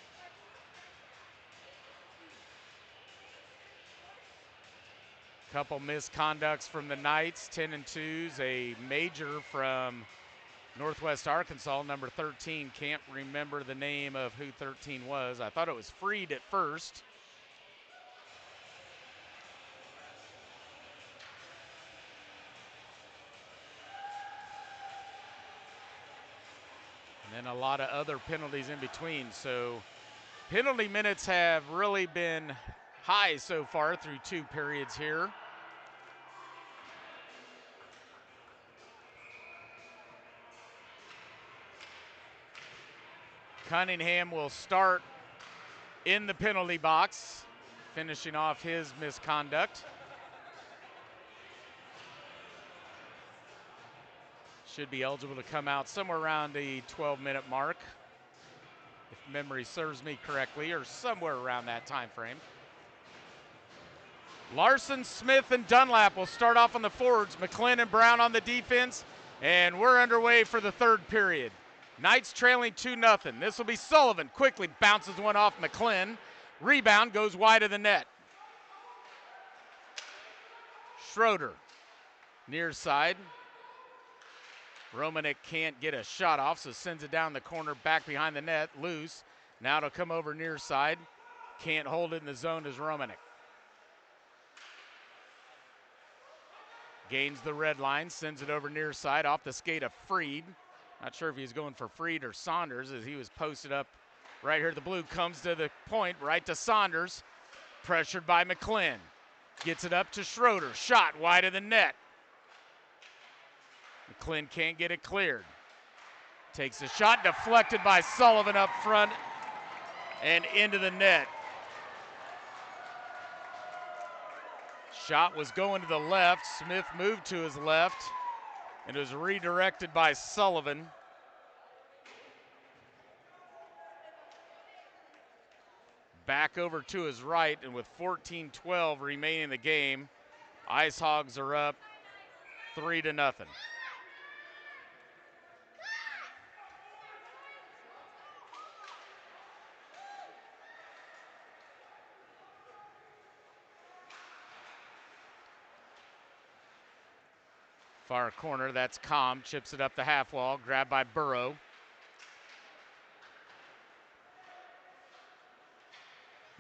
Couple misconducts from the Knights, 10 and 2s, a major from Northwest Arkansas, number 13. Can't remember the name of who 13 was. I thought it was Freed at first. And then a lot of other penalties in between. So penalty minutes have really been high so far through two periods here. Cunningham will start in the penalty box, finishing off his misconduct. Should be eligible to come out somewhere around the 12-minute mark, if memory serves me correctly, or somewhere around that time frame. Larson, Smith, and Dunlap will start off on the forwards. McClin and Brown on the defense, and we're underway for the third period. Knights trailing 2-0. This will be Sullivan. Quickly bounces one off McClin. Rebound goes wide of the net. Schroeder, near side. Romanek can't get a shot off, so sends it down the corner, back behind the net, loose. Now it'll come over near side. Can't hold it in the zone as Romanek. Gains the red line, sends it over near side, off the skate of Freed. Not sure if he's going for Freed or Saunders, as he was posted up right here. The blue comes to the point, right to Saunders. Pressured by McClin. Gets it up to Schroeder. Shot wide of the net. McClin can't get it cleared. Takes a shot, deflected by Sullivan up front and into the net. Shot was going to the left. Smith moved to his left and was redirected by Sullivan. Back over to his right, and with 14-12 remaining in the game, Ice Hogs are up 3-0. Far corner, that's Com, chips it up the half wall, grabbed by Burrow.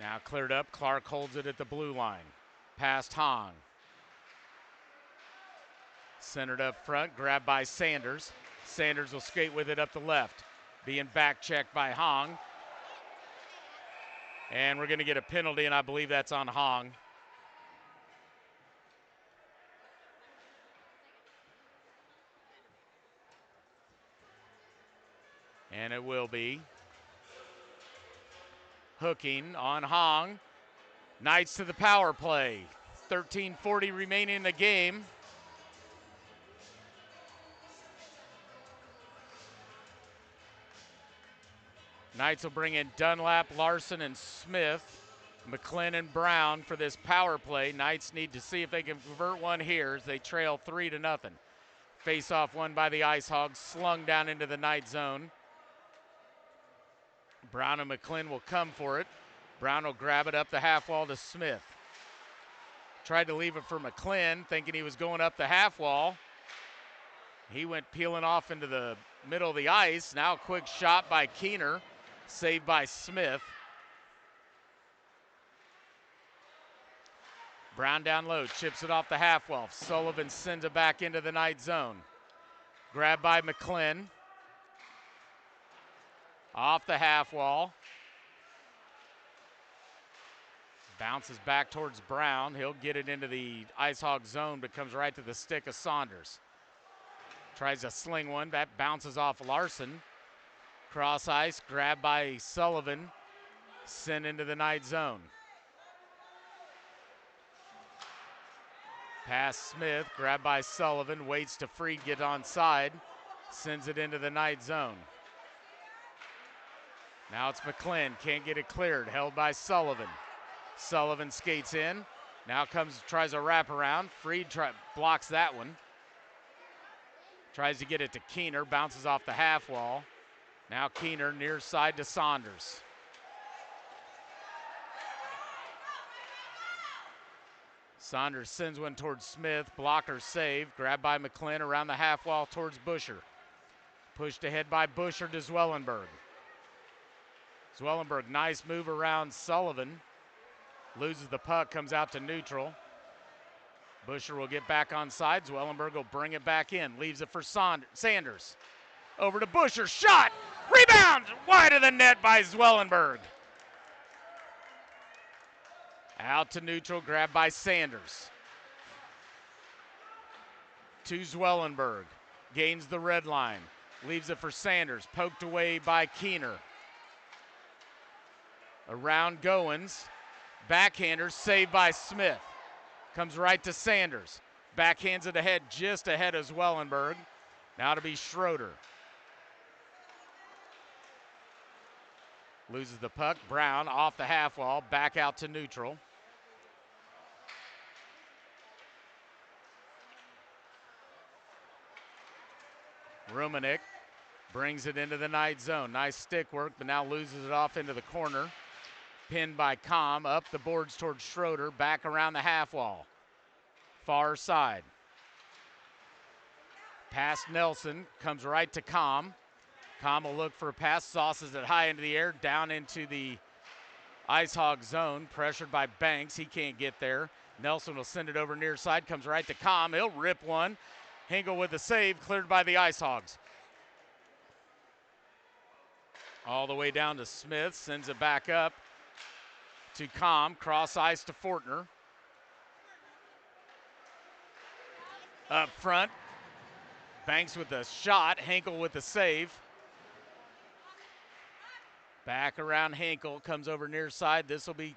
Now cleared up, Clark holds it at the blue line. Past Hong. Centered up front, grabbed by Sanders. Sanders will skate with it up the left. Being back checked by Hong. And we're gonna get a penalty, and I believe that's on Hong. And it will be. hooking on Hong. Knights to the power play. 13:40 remaining in the game. Knights will bring in Dunlap, Larson, and Smith. McClin and Brown for this power play. Knights need to see if they can convert one here as they trail 3-0. Face-off won by the Ice Hogs, slung down into the Knight zone. Brown and McClin will come for it. Brown will grab it up the half wall to Smith. Tried to leave it for McClin, thinking he was going up the half wall. He went peeling off into the middle of the ice. Now a quick shot by Keener, saved by Smith. Brown down low, chips it off the half wall. Sullivan sends it back into the Knight zone. Grabbed by McClin. Off the half wall. Bounces back towards Brown. He'll get it into the Ice Hog zone, but comes right to the stick of Saunders. Tries to sling one, that bounces off Larson. Cross ice, grabbed by Sullivan. Sent into the Knight zone. Pass Smith, grabbed by Sullivan, waits to Freed get onside, sends it into the Knight zone. Now it's McClin, can't get it cleared, held by Sullivan. Sullivan skates in, now tries a wraparound. Freed blocks that one. Tries to get it to Keener, bounces off the half wall. Now Keener near side to Saunders. Saunders sends one towards Smith, blocker save, grabbed by McClin around the half wall towards Busher. Pushed ahead by Busher to Zwellenberg. Zwellenberg, nice move around Sullivan. Loses the puck, comes out to neutral. Busher will get back on side. Zwellenberg will bring it back in, leaves it for Sanders. Over to Busher, shot, rebound, wide of the net by Zwellenberg. Out to neutral, grabbed by Sanders. To Zwellenberg, gains the red line, leaves it for Sanders, poked away by Keener. Around Goins, backhander, saved by Smith. Comes right to Sanders, backhands it ahead, just ahead of Zwellenberg. Now to be Schroeder. Loses the puck, Brown off the half wall, back out to neutral. Rumenik brings it into the Knight zone. Nice stick work, but now loses it off into the corner. Pinned by Com, up the boards towards Schroeder, back around the half wall. Far side. Past Nelson, comes right to Com. Com will look for a pass, sauces it high into the air, down into the Ice Hog zone, pressured by Banks. He can't get there. Nelson will send it over near side, comes right to Com. He'll rip one. Hinkle with the save, cleared by the Ice Hogs. All the way down to Smith, sends it back up to Com, cross ice to Fortner. Up front, Banks with the shot, Hinkle with the save. Back around Hinkle, comes over near side. This will be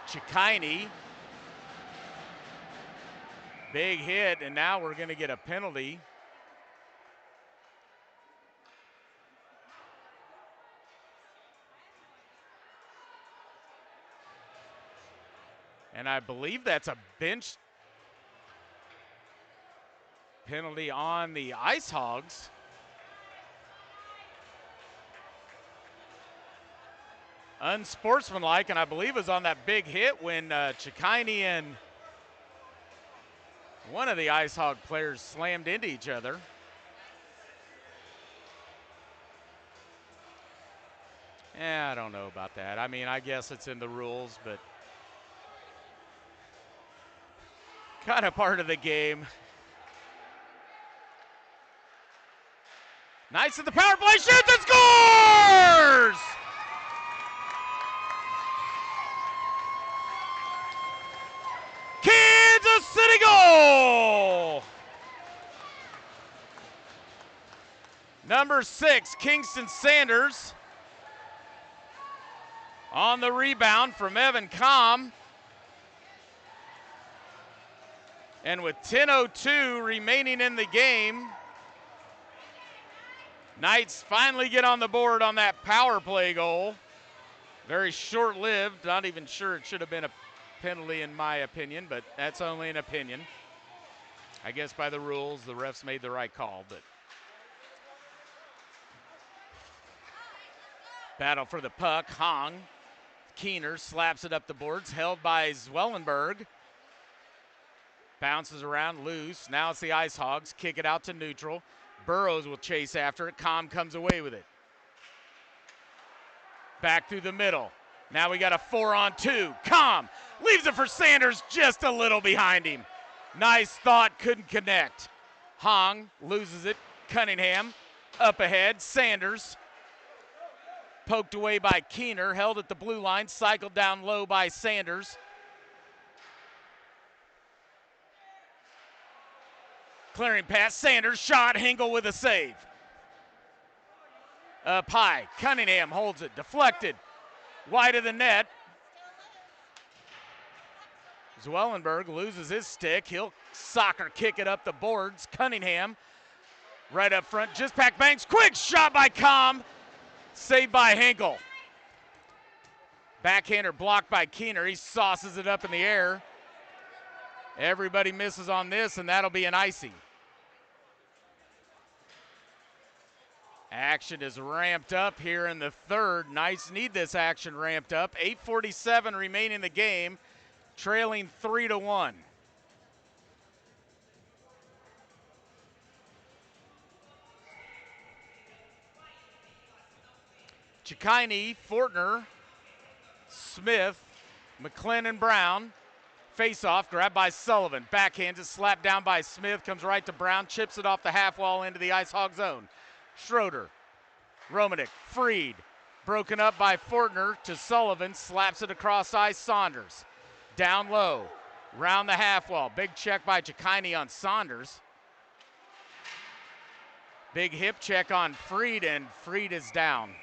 Chikine. Big hit, and now we're going to get a penalty. And I believe that's a bench penalty on the Ice Hogs. Unsportsmanlike, and I believe it was on that big hit when Chikine and one of the Ice Hog players slammed into each other. I don't know about that. I mean, I guess it's in the rules, but kind of part of the game. Nice at the power play, shoots and scores! Kansas City goal! Number 6, Kingston Sanders. On the rebound from Evan Comm. And with 10:02 remaining in the game, Knights finally get on the board on that power play goal. Very short-lived. Not even sure it should have been a penalty in my opinion, but that's only an opinion. I guess by the rules, the refs made the right call, but battle for the puck. Hong. Keener slaps it up the boards, held by Zwellenberg. Bounces around loose. Now it's the Ice Hogs. Kick it out to neutral. Burrows will chase after it. Comm comes away with it. Back through the middle. Now we got a 4-on-2. Comm leaves it for Sanders, just a little behind him. Nice thought, couldn't connect. Hong loses it. Cunningham up ahead. Sanders poked away by Keener, held at the blue line, cycled down low by Sanders. Clearing pass, Sanders, shot, Hingle with a save. Up high, Cunningham holds it, deflected, wide of the net. Zwellenberg loses his stick, he'll soccer kick it up the boards. Cunningham, right up front, just pack Banks, quick shot by Comm, saved by Hinkle. Backhander blocked by Keener, he sauces it up in the air. Everybody misses on this, and that'll be an icing. Action is ramped up here in the third. Knights need this action ramped up. 8:47 remaining in the game, trailing 3-1. Chikini, Fortner, Smith, McClellan, Brown. Face off, grabbed by Sullivan. Backhands it, slapped down by Smith, comes right to Brown, chips it off the half wall into the Ice Hog zone. Schroeder, Romanek, Freed, broken up by Fortner to Sullivan, slaps it across ice. Saunders, down low, round the half wall. Big check by Chikini on Saunders. Big hip check on Freed, and Freed is down.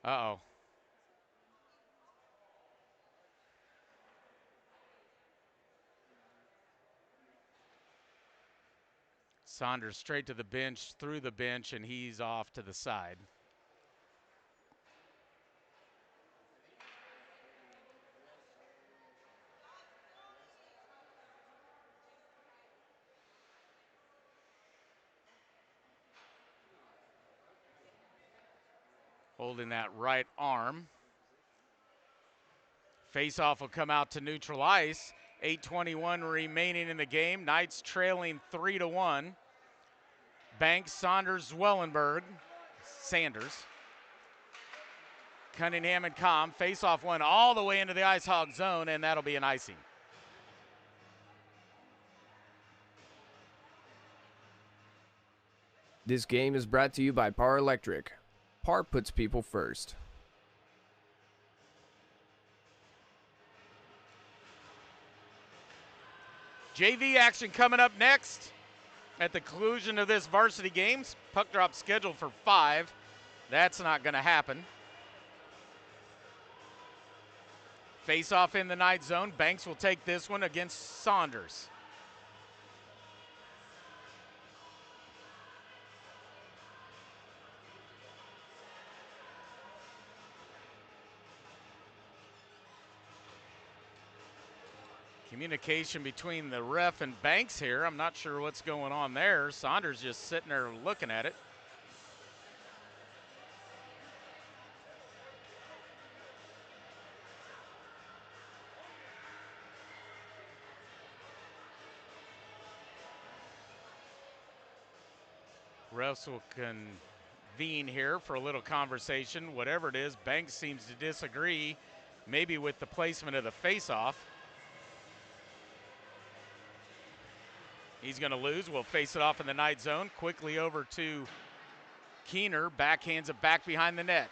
Uh-oh. Saunders straight to the bench, through the bench, and he's off to the side. Holding that right arm. Face-off will come out to neutral ice. 8:21 remaining in the game. Knights trailing 3-1. Banks, Saunders, Zwellenberg, Sanders. Cunningham and Comm. Face-off one all the way into the Ice Hog zone, and that'll be an icing. This game is brought to you by Power Electric. Power puts people first. JV action coming up next. At the conclusion of this varsity games, puck drop scheduled for 5. That's not going to happen. Face off in the Knight zone. Banks will take this one against Saunders. Communication between the ref and Banks here. I'm not sure what's going on there. Saunders just sitting there looking at it. Refs will convene here for a little conversation. Whatever it is, Banks seems to disagree, maybe with the placement of the face-off. He's going to lose. We'll face it off in the Knight zone. Quickly over to Keener. Backhands it back behind the net.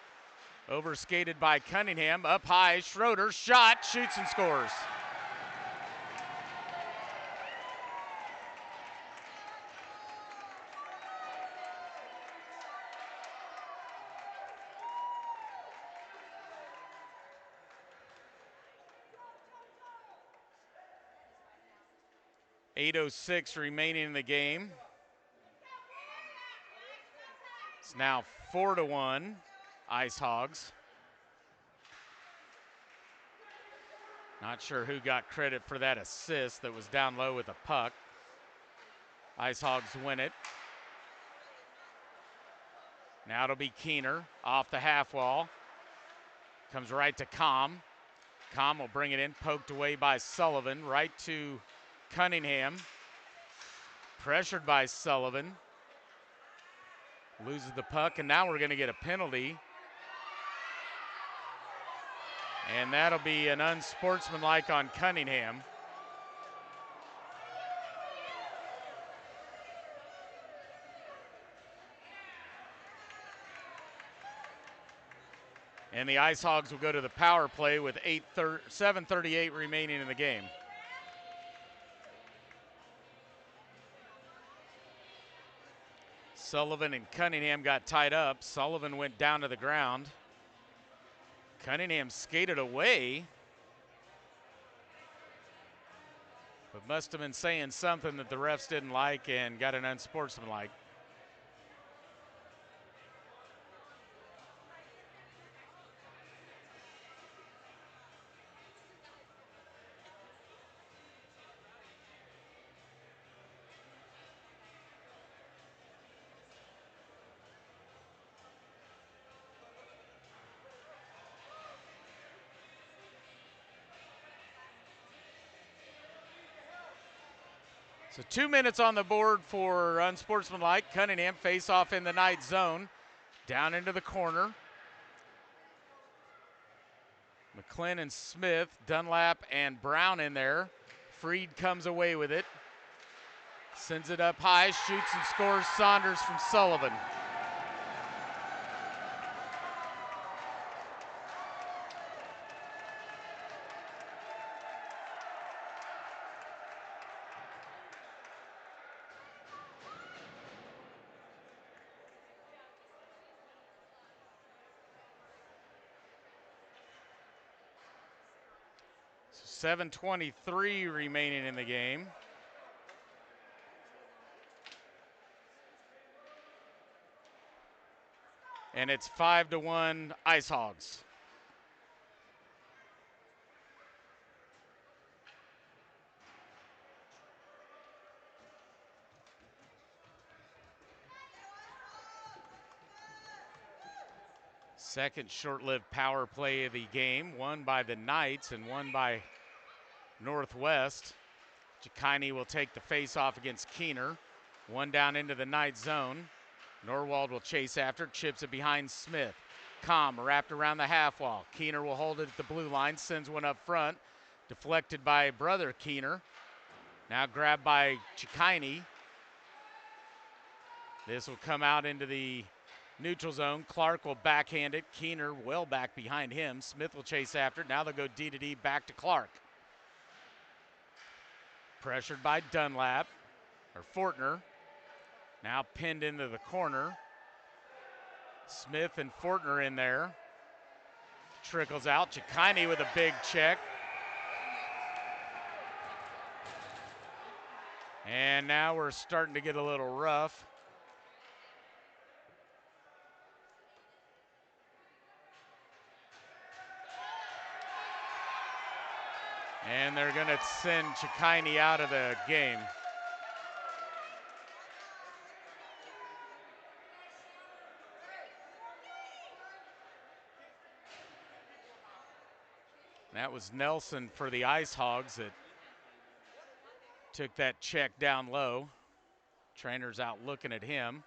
Overskated by Cunningham. Up high. Schroeder. Shot. Shoots and scores. 8:06 remaining in the game. It's now 4-1 Ice Hogs. Not sure who got credit for that assist that was down low with a puck. Ice Hogs win it. Now it'll be Keener off the half wall. Comes right to Com. Com will bring it in, poked away by Sullivan, right to Cunningham. Pressured by Sullivan. Loses the puck, and now we're going to get a penalty. And that'll be an unsportsmanlike on Cunningham. And the Ice Hogs will go to the power play with 7:38 remaining in the game. Sullivan and Cunningham got tied up. Sullivan went down to the ground. Cunningham skated away, but must have been saying something that the refs didn't like and got an unsportsmanlike. So 2 minutes on the board for unsportsmanlike. Cunningham face off in the night zone. Down into the corner. McClin and Smith, Dunlap and Brown in there. Freed comes away with it. Sends it up high, shoots and scores Saunders from Sullivan. So 7:23 remaining in the game. And it's 5-1 Ice Hogs. Second short-lived power play of the game, one by the Knights and one by Northwest. Chikini will take the face-off against Keener. One down into the Knight zone. Norwald will chase after, chips it behind Smith. Com wrapped around the half wall. Keener will hold it at the blue line, sends one up front. Deflected by brother Keener. Now grabbed by Chikini. This will come out into the neutral zone. Clark will backhand it. Keener well back behind him. Smith will chase after it. Now they'll go D to D back to Clark. Pressured by Dunlap, or Fortner. Now pinned into the corner. Smith and Fortner in there. Trickles out. Chikini with a big check. And now we're starting to get a little rough. And they're going to send Chikini out of the game. That was Nelson for the Ice Hogs that took that check down low. Trainer's out looking at him.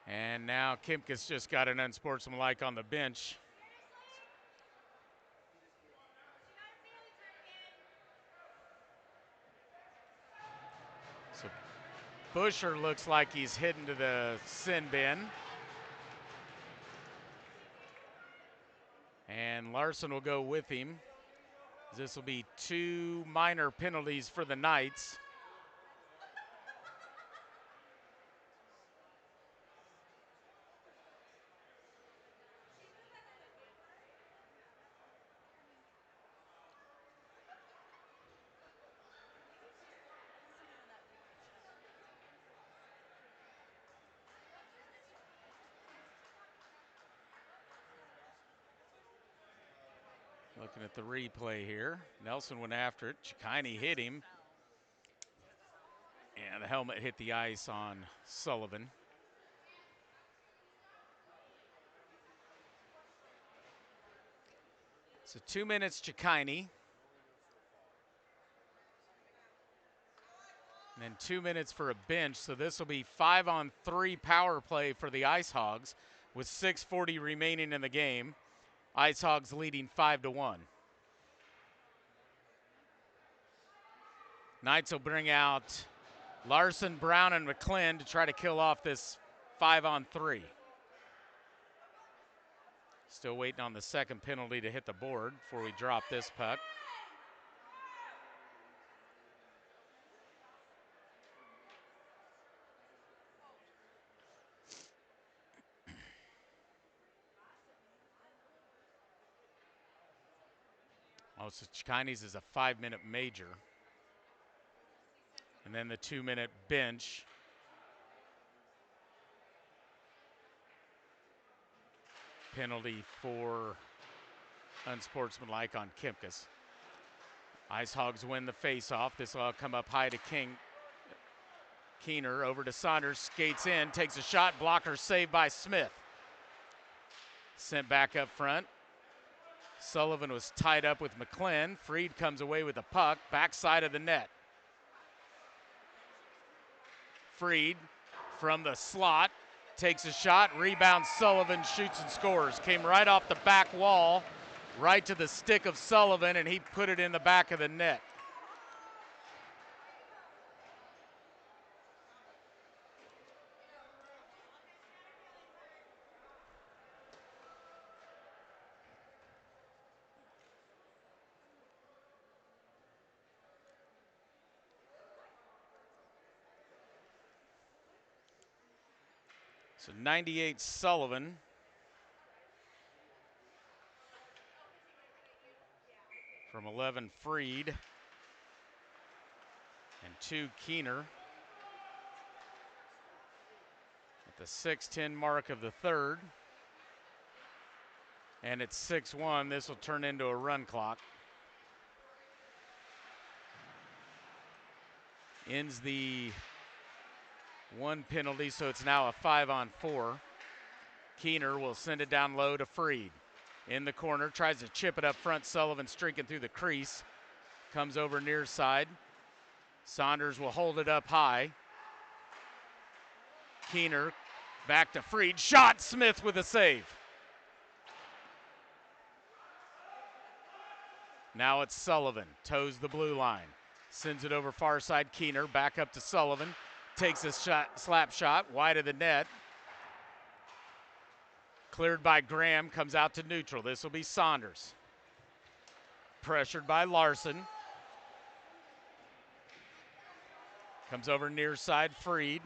And now Kimkus just got an unsportsmanlike on the bench. So Busher looks like he's heading to the sin bin. And Larson will go with him. This will be 2 minor penalties for the Knights. Looking at the replay here. Nelson went after it. Chikine hit him. And the helmet hit the ice on Sullivan. So 2 minutes Chikine. And then 2 minutes for a bench. So this will be 5-on-3 power play for the Ice Hogs with 6:40 remaining in the game. Ice Hogs leading 5-1. Knights will bring out Larson, Brown, and McClin to try to kill off this 5-on-3. Still waiting on the second penalty to hit the board before we drop this puck. Oh, so Chikine's is a 5-minute major. And then the 2-minute bench. Penalty for unsportsmanlike on Kipkus. Ice Hogs win the faceoff. This will come up high to Keener over to Saunders, skates in, takes a shot, blocker saved by Smith. Sent back up front. Sullivan was tied up with McClin. Freed comes away with the puck, backside of the net. Freed from the slot, takes a shot, rebounds Sullivan, shoots and scores. Came right off the back wall, right to the stick of Sullivan, and he put it in the back of the net. So 98 Sullivan. From 11 Freed. And 2 Keener. At the 6:10 mark of the third. And it's 6-1. This will turn into a run clock. Ends the 1 penalty, so it's now a 5-on-4. Keener will send it down low to Freed. In the corner, tries to chip it up front. Sullivan streaking through the crease. Comes over near side. Saunders will hold it up high. Keener back to Freed. Shot, Smith with a save. Now it's Sullivan. Toes the blue line. Sends it over far side. Keener back up to Sullivan. Takes a shot, slap shot, wide of the net. Cleared by Graham, comes out to neutral. This will be Saunders. Pressured by Larson. Comes over near side, Freed.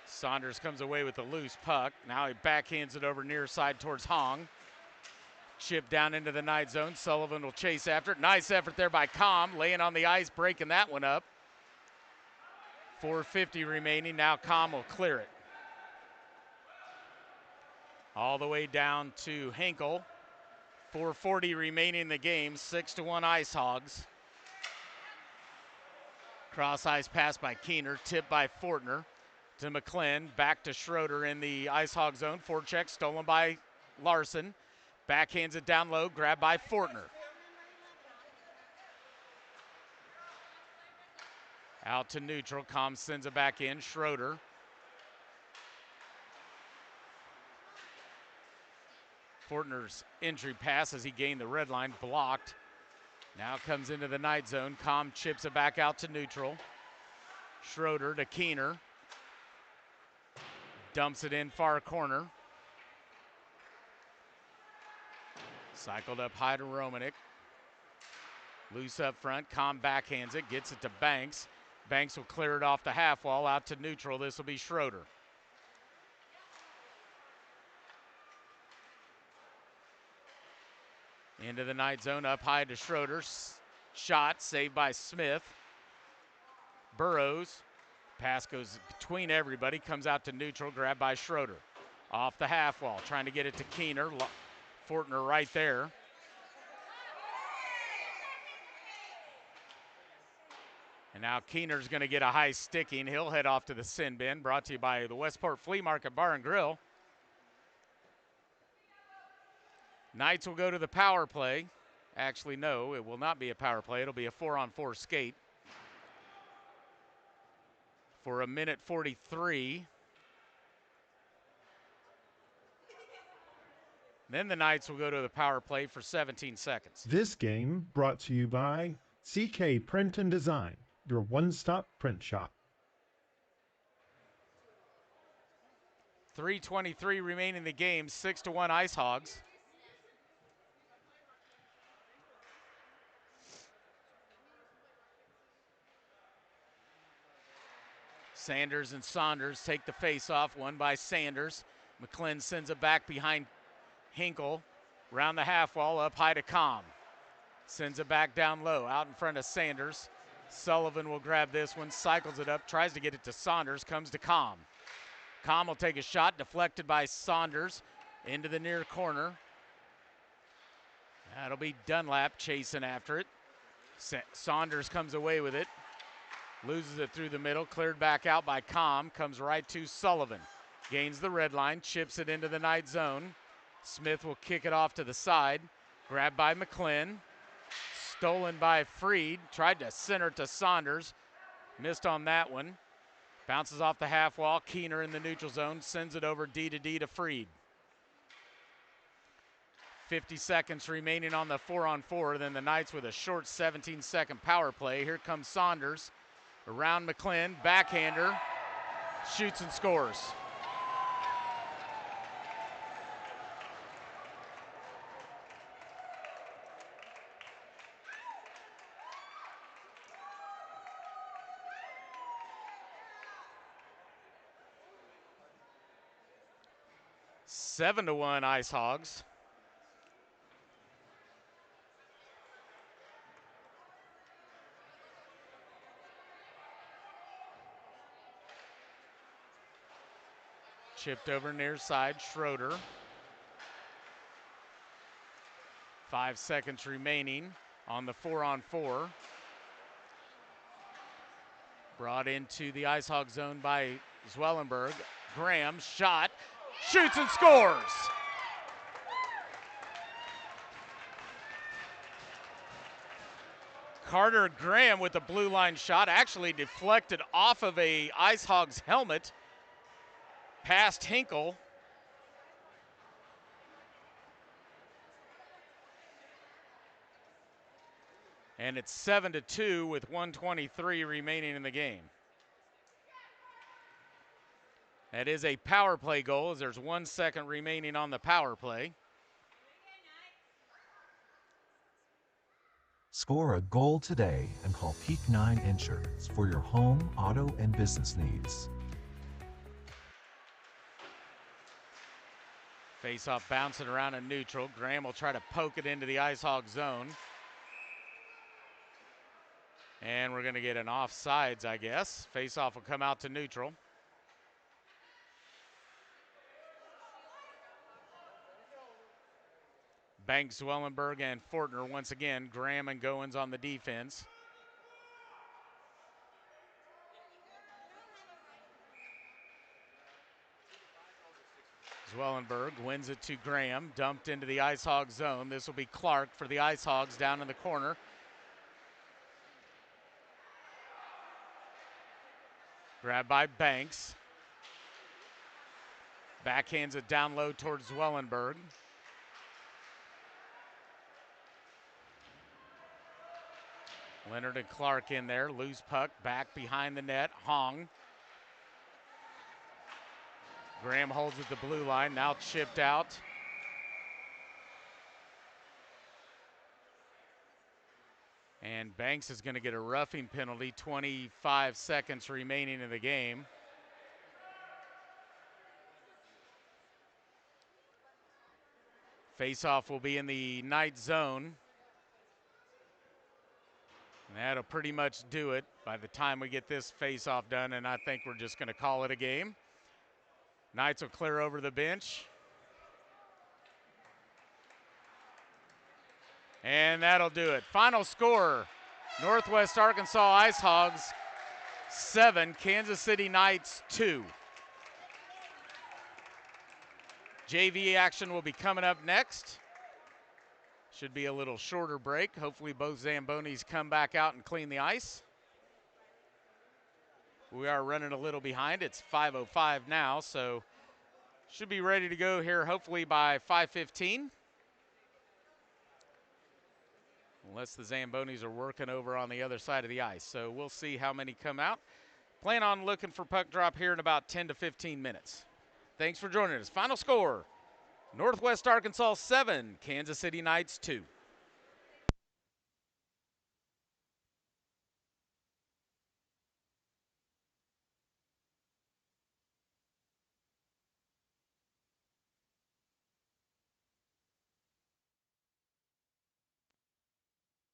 Saunders comes away with a loose puck. Now he backhands it over near side towards Hong. Chip down into the Knight zone. Sullivan will chase after it. Nice effort there by Com, laying on the ice, breaking that one up. 4:50 remaining. Now Com will clear it. All the way down to Hinkle. 4:40 remaining in the game. 6-1 Ice Hogs. Cross ice pass by Keener, tipped by Fortner to McClin. Back to Schroeder in the Ice Hog zone. Forecheck stolen by Larson. Backhands it down low, grabbed by Fortner. Out to neutral, Com sends it back in, Schroeder. Fortner's entry pass as he gained the red line, blocked. Now comes into the Knight zone, Com chips it back out to neutral. Schroeder to Keener. Dumps it in far corner. Cycled up high to Romanek. Loose up front. Com backhands it. Gets it to Banks. Banks will clear it off the half wall out to neutral. This will be Schroeder. Into the night zone. Up high to Schroeder. Shot saved by Smith. Burrows. Pass goes between everybody. Comes out to neutral. Grabbed by Schroeder. Off the half wall. Trying to get it to Keener. Fortner right there. And now Keener's going to get a high sticking. He'll head off to the sin bin. Brought to you by the Westport Flea Market Bar and Grill. Knights will go to the power play. Actually, no, it will not be a power play. It'll be a 4-on-4 skate. For a minute 43. Then the Knights will go to the power play for 17 seconds. This game brought to you by CK Print and Design, your one-stop print shop. 3:23 remaining in the game, 6-1 Ice Hogs. Sanders and Saunders take the face-off, won by Sanders. McClin sends it back behind Hinkle. Round the half wall, up high to Com. Sends it back down low, out in front of Sanders. Sullivan will grab this one, cycles it up, tries to get it to Saunders, comes to Com. Com will take a shot, deflected by Saunders, into the near corner. That'll be Dunlap chasing after it. Saunders comes away with it. Loses it through the middle, cleared back out by Com, comes right to Sullivan. Gains the red line, chips it into the night zone. Smith will kick it off to the side. Grabbed by McClin. Stolen by Freed. Tried to center to Saunders. Missed on that one. Bounces off the half wall. Keener in the neutral zone. Sends it over D to Freed. 50 seconds remaining on the 4-on-4. Then the Knights with a short 17-second power play. Here comes Saunders. Around McClin. Backhander. Shoots and scores. Seven to 1 Ice Hogs. Chipped over near side, Schroeder. 5 seconds remaining on the 4-on-4. Brought into the Ice Hog zone by Zwellenberg. Graham, shot, shoots and scores. Carter Graham with the blue line shot, actually deflected off of a Ice Hogs helmet. Past Hinkle. And it's 7-2 with 1:23 remaining in the game. That is a power play goal as there's 1 second remaining on the power play. Score a goal today and call Peak 9 Insurance for your home, auto, and business needs. Face-off bouncing around in neutral. Graham will try to poke it into the Ice Hog zone. And we're going to get an offsides, I guess. Face-off will come out to neutral. Banks, Zwellenberg, and Fortner once again. Graham and Goins on the defense. Zwellenberg wins it to Graham, dumped into the Ice Hog zone. This will be Clark for the Ice Hogs down in the corner. Grabbed by Banks. Backhands it down low towards Zwellenberg. Leonard and Clark in there. Loose puck back behind the net. Hong. Graham holds at the blue line. Now chipped out. And Banks is going to get a roughing penalty, 25 seconds remaining in the game. Face-off will be in the Knight zone. And that'll pretty much do it by the time we get this face-off done, and I think we're just going to call it a game. Knights will clear over the bench. And that'll do it. Final score, Northwest Arkansas Ice Hogs 7, Kansas City Knights 2. JV action will be coming up next. Should be a little shorter break. Hopefully both Zambonis come back out and clean the ice. We are running a little behind. It's 5:05 now, so should be ready to go here hopefully by 5:15. Unless the Zambonis are working over on the other side of the ice. So we'll see how many come out. Plan on looking for puck drop here in about 10 to 15 minutes. Thanks for joining us. Final score, Northwest Arkansas 7, Kansas City Knights 2.